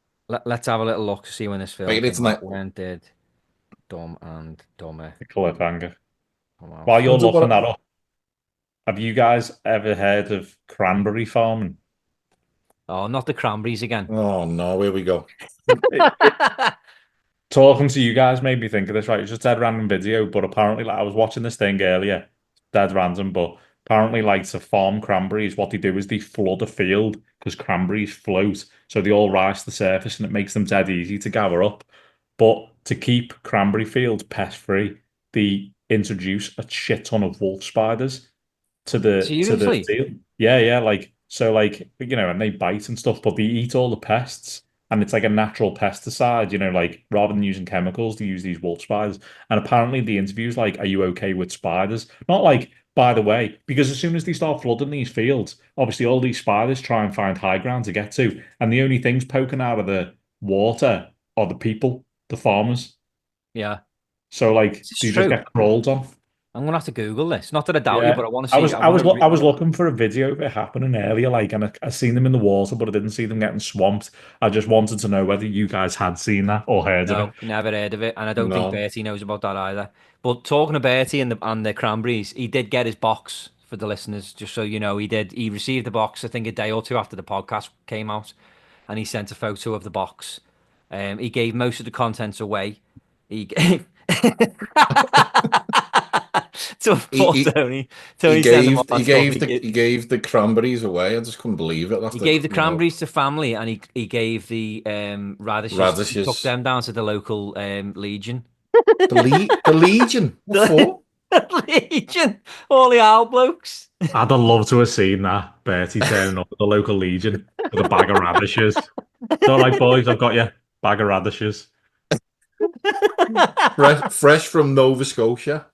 Let's have a little look to see when this film Wait, it's came out. not. When did Dumb and Dumber The cliffhanger. come While out? you're Wonder looking what. that up, have you guys ever heard of cranberry farming? Oh, not the cranberries again. Oh no, here we go. Talking to you guys made me think of this, right? It's just dead random video, but apparently, like I was watching this thing earlier, dead random, but apparently, like to farm cranberries, what they do is they flood a field because cranberries float, so they all rise to the surface and it makes them dead easy to gather up. But to keep cranberry fields pest free, they introduce a shit ton of wolf spiders to the Seriously? field. Yeah, yeah, like so, like and they bite and stuff, but they eat all the pests and it's like a natural pesticide, like rather than using chemicals, they use these wolf spiders. And apparently the interview's like, are you okay with spiders? Not like, by the way, because as soon as they start flooding these fields, obviously all these spiders try and find high ground to get to. And the only things poking out of the water are the people, the farmers. Yeah. So like This is they just true. get crawled on. I'm gonna have to Google this. Not that I doubt you, Yeah. but I want to I see. was I I want was to. I was looking for a video of it happening earlier, like, and I seen them in the water, but I didn't see them getting swamped. I just wanted to know whether you guys had seen that or heard of it. No, never heard of it, and I don't think No. Bertie knows about that either. But talking to Bertie and the cranberries, he did get his box for the listeners, just so you know. He did. He received the box, I think, a day or two after the podcast came out, and he sent a photo of the box. He gave most of the contents away. He gave to He, poor he, Tony. he Tony sent him all gave that he stuff. gave the he gave the cranberries away. I just couldn't believe it He after, gave the cranberries to family, and he gave the radishes. He took radishes. them down to the local Legion. The Legion. What The for? Legion, all the old blokes. I'd have loved to have seen that. Bertie turning up at the local Legion with a bag of radishes. So like, boys, I've got you bag of radishes. Fresh from Nova Scotia.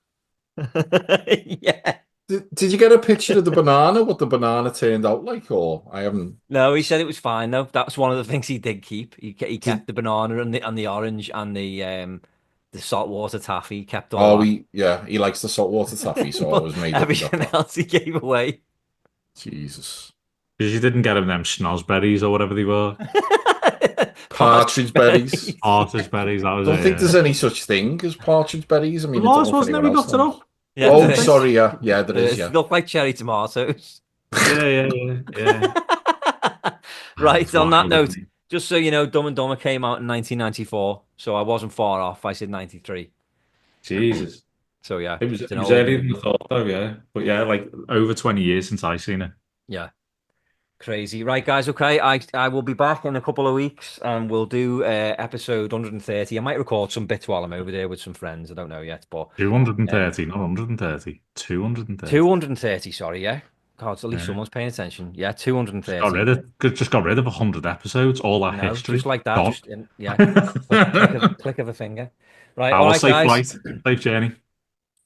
Yeah. Did you get a picture of the banana? What the banana turned out like? Or I haven't. No, he said it was fine though. That's one of the things he did keep. He Did, kept the banana and the orange and the the saltwater taffy, kept all Oh, that. he likes the saltwater taffy, so I But was made up he got everything that. else he gave away. Jesus. Because you didn't get him them schnozberries or whatever they were. Partridge berries. Artist berries, that was Don't it. think there's any such thing as partridge berries. I There mean, I don't was, know if wasn't there? anyone We else looked it knows. up. Yeah, Oh, there is. sorry, yeah. Yeah, there There is, is. yeah. Look like cherry tomatoes. Yeah. Right, It's on that wild, note, isn't it? just so you know, Dumb and Dumber came out in 1994, so I wasn't far off. I said 93. Jesus. So yeah, It was it's it an was old earlier than movie. I thought though, yeah. But yeah, like over 20 years since I seen it. Yeah, crazy. Right, guys, okay, I will be back in a couple of weeks and we'll do episode 130. I might record some bits while I'm over there with some friends. I don't know yet, but 230, not 130. 230. 230, sorry, yeah. God, at least Yeah. someone's paying attention. Yeah, Just got 230. rid of just got rid of 100 episodes, all that No, history. just like that. Gone. Just yeah, click of a finger. Right, I all will right, safe guys. flight, safe journey.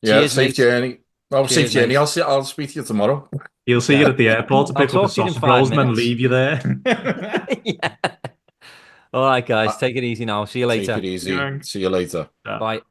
Yeah, Cheers, safe mate. journey. Oh, safe Cheers, journey. mate. I'll speak to you tomorrow. He'll see you at the airport to I'll pick up talk his to you in sausage 5 rolls and then minutes. leave you there. Yeah. All right, guys. Uh, Take it easy now. See you Take later. it easy. Yeah. See you later. Yeah. Bye.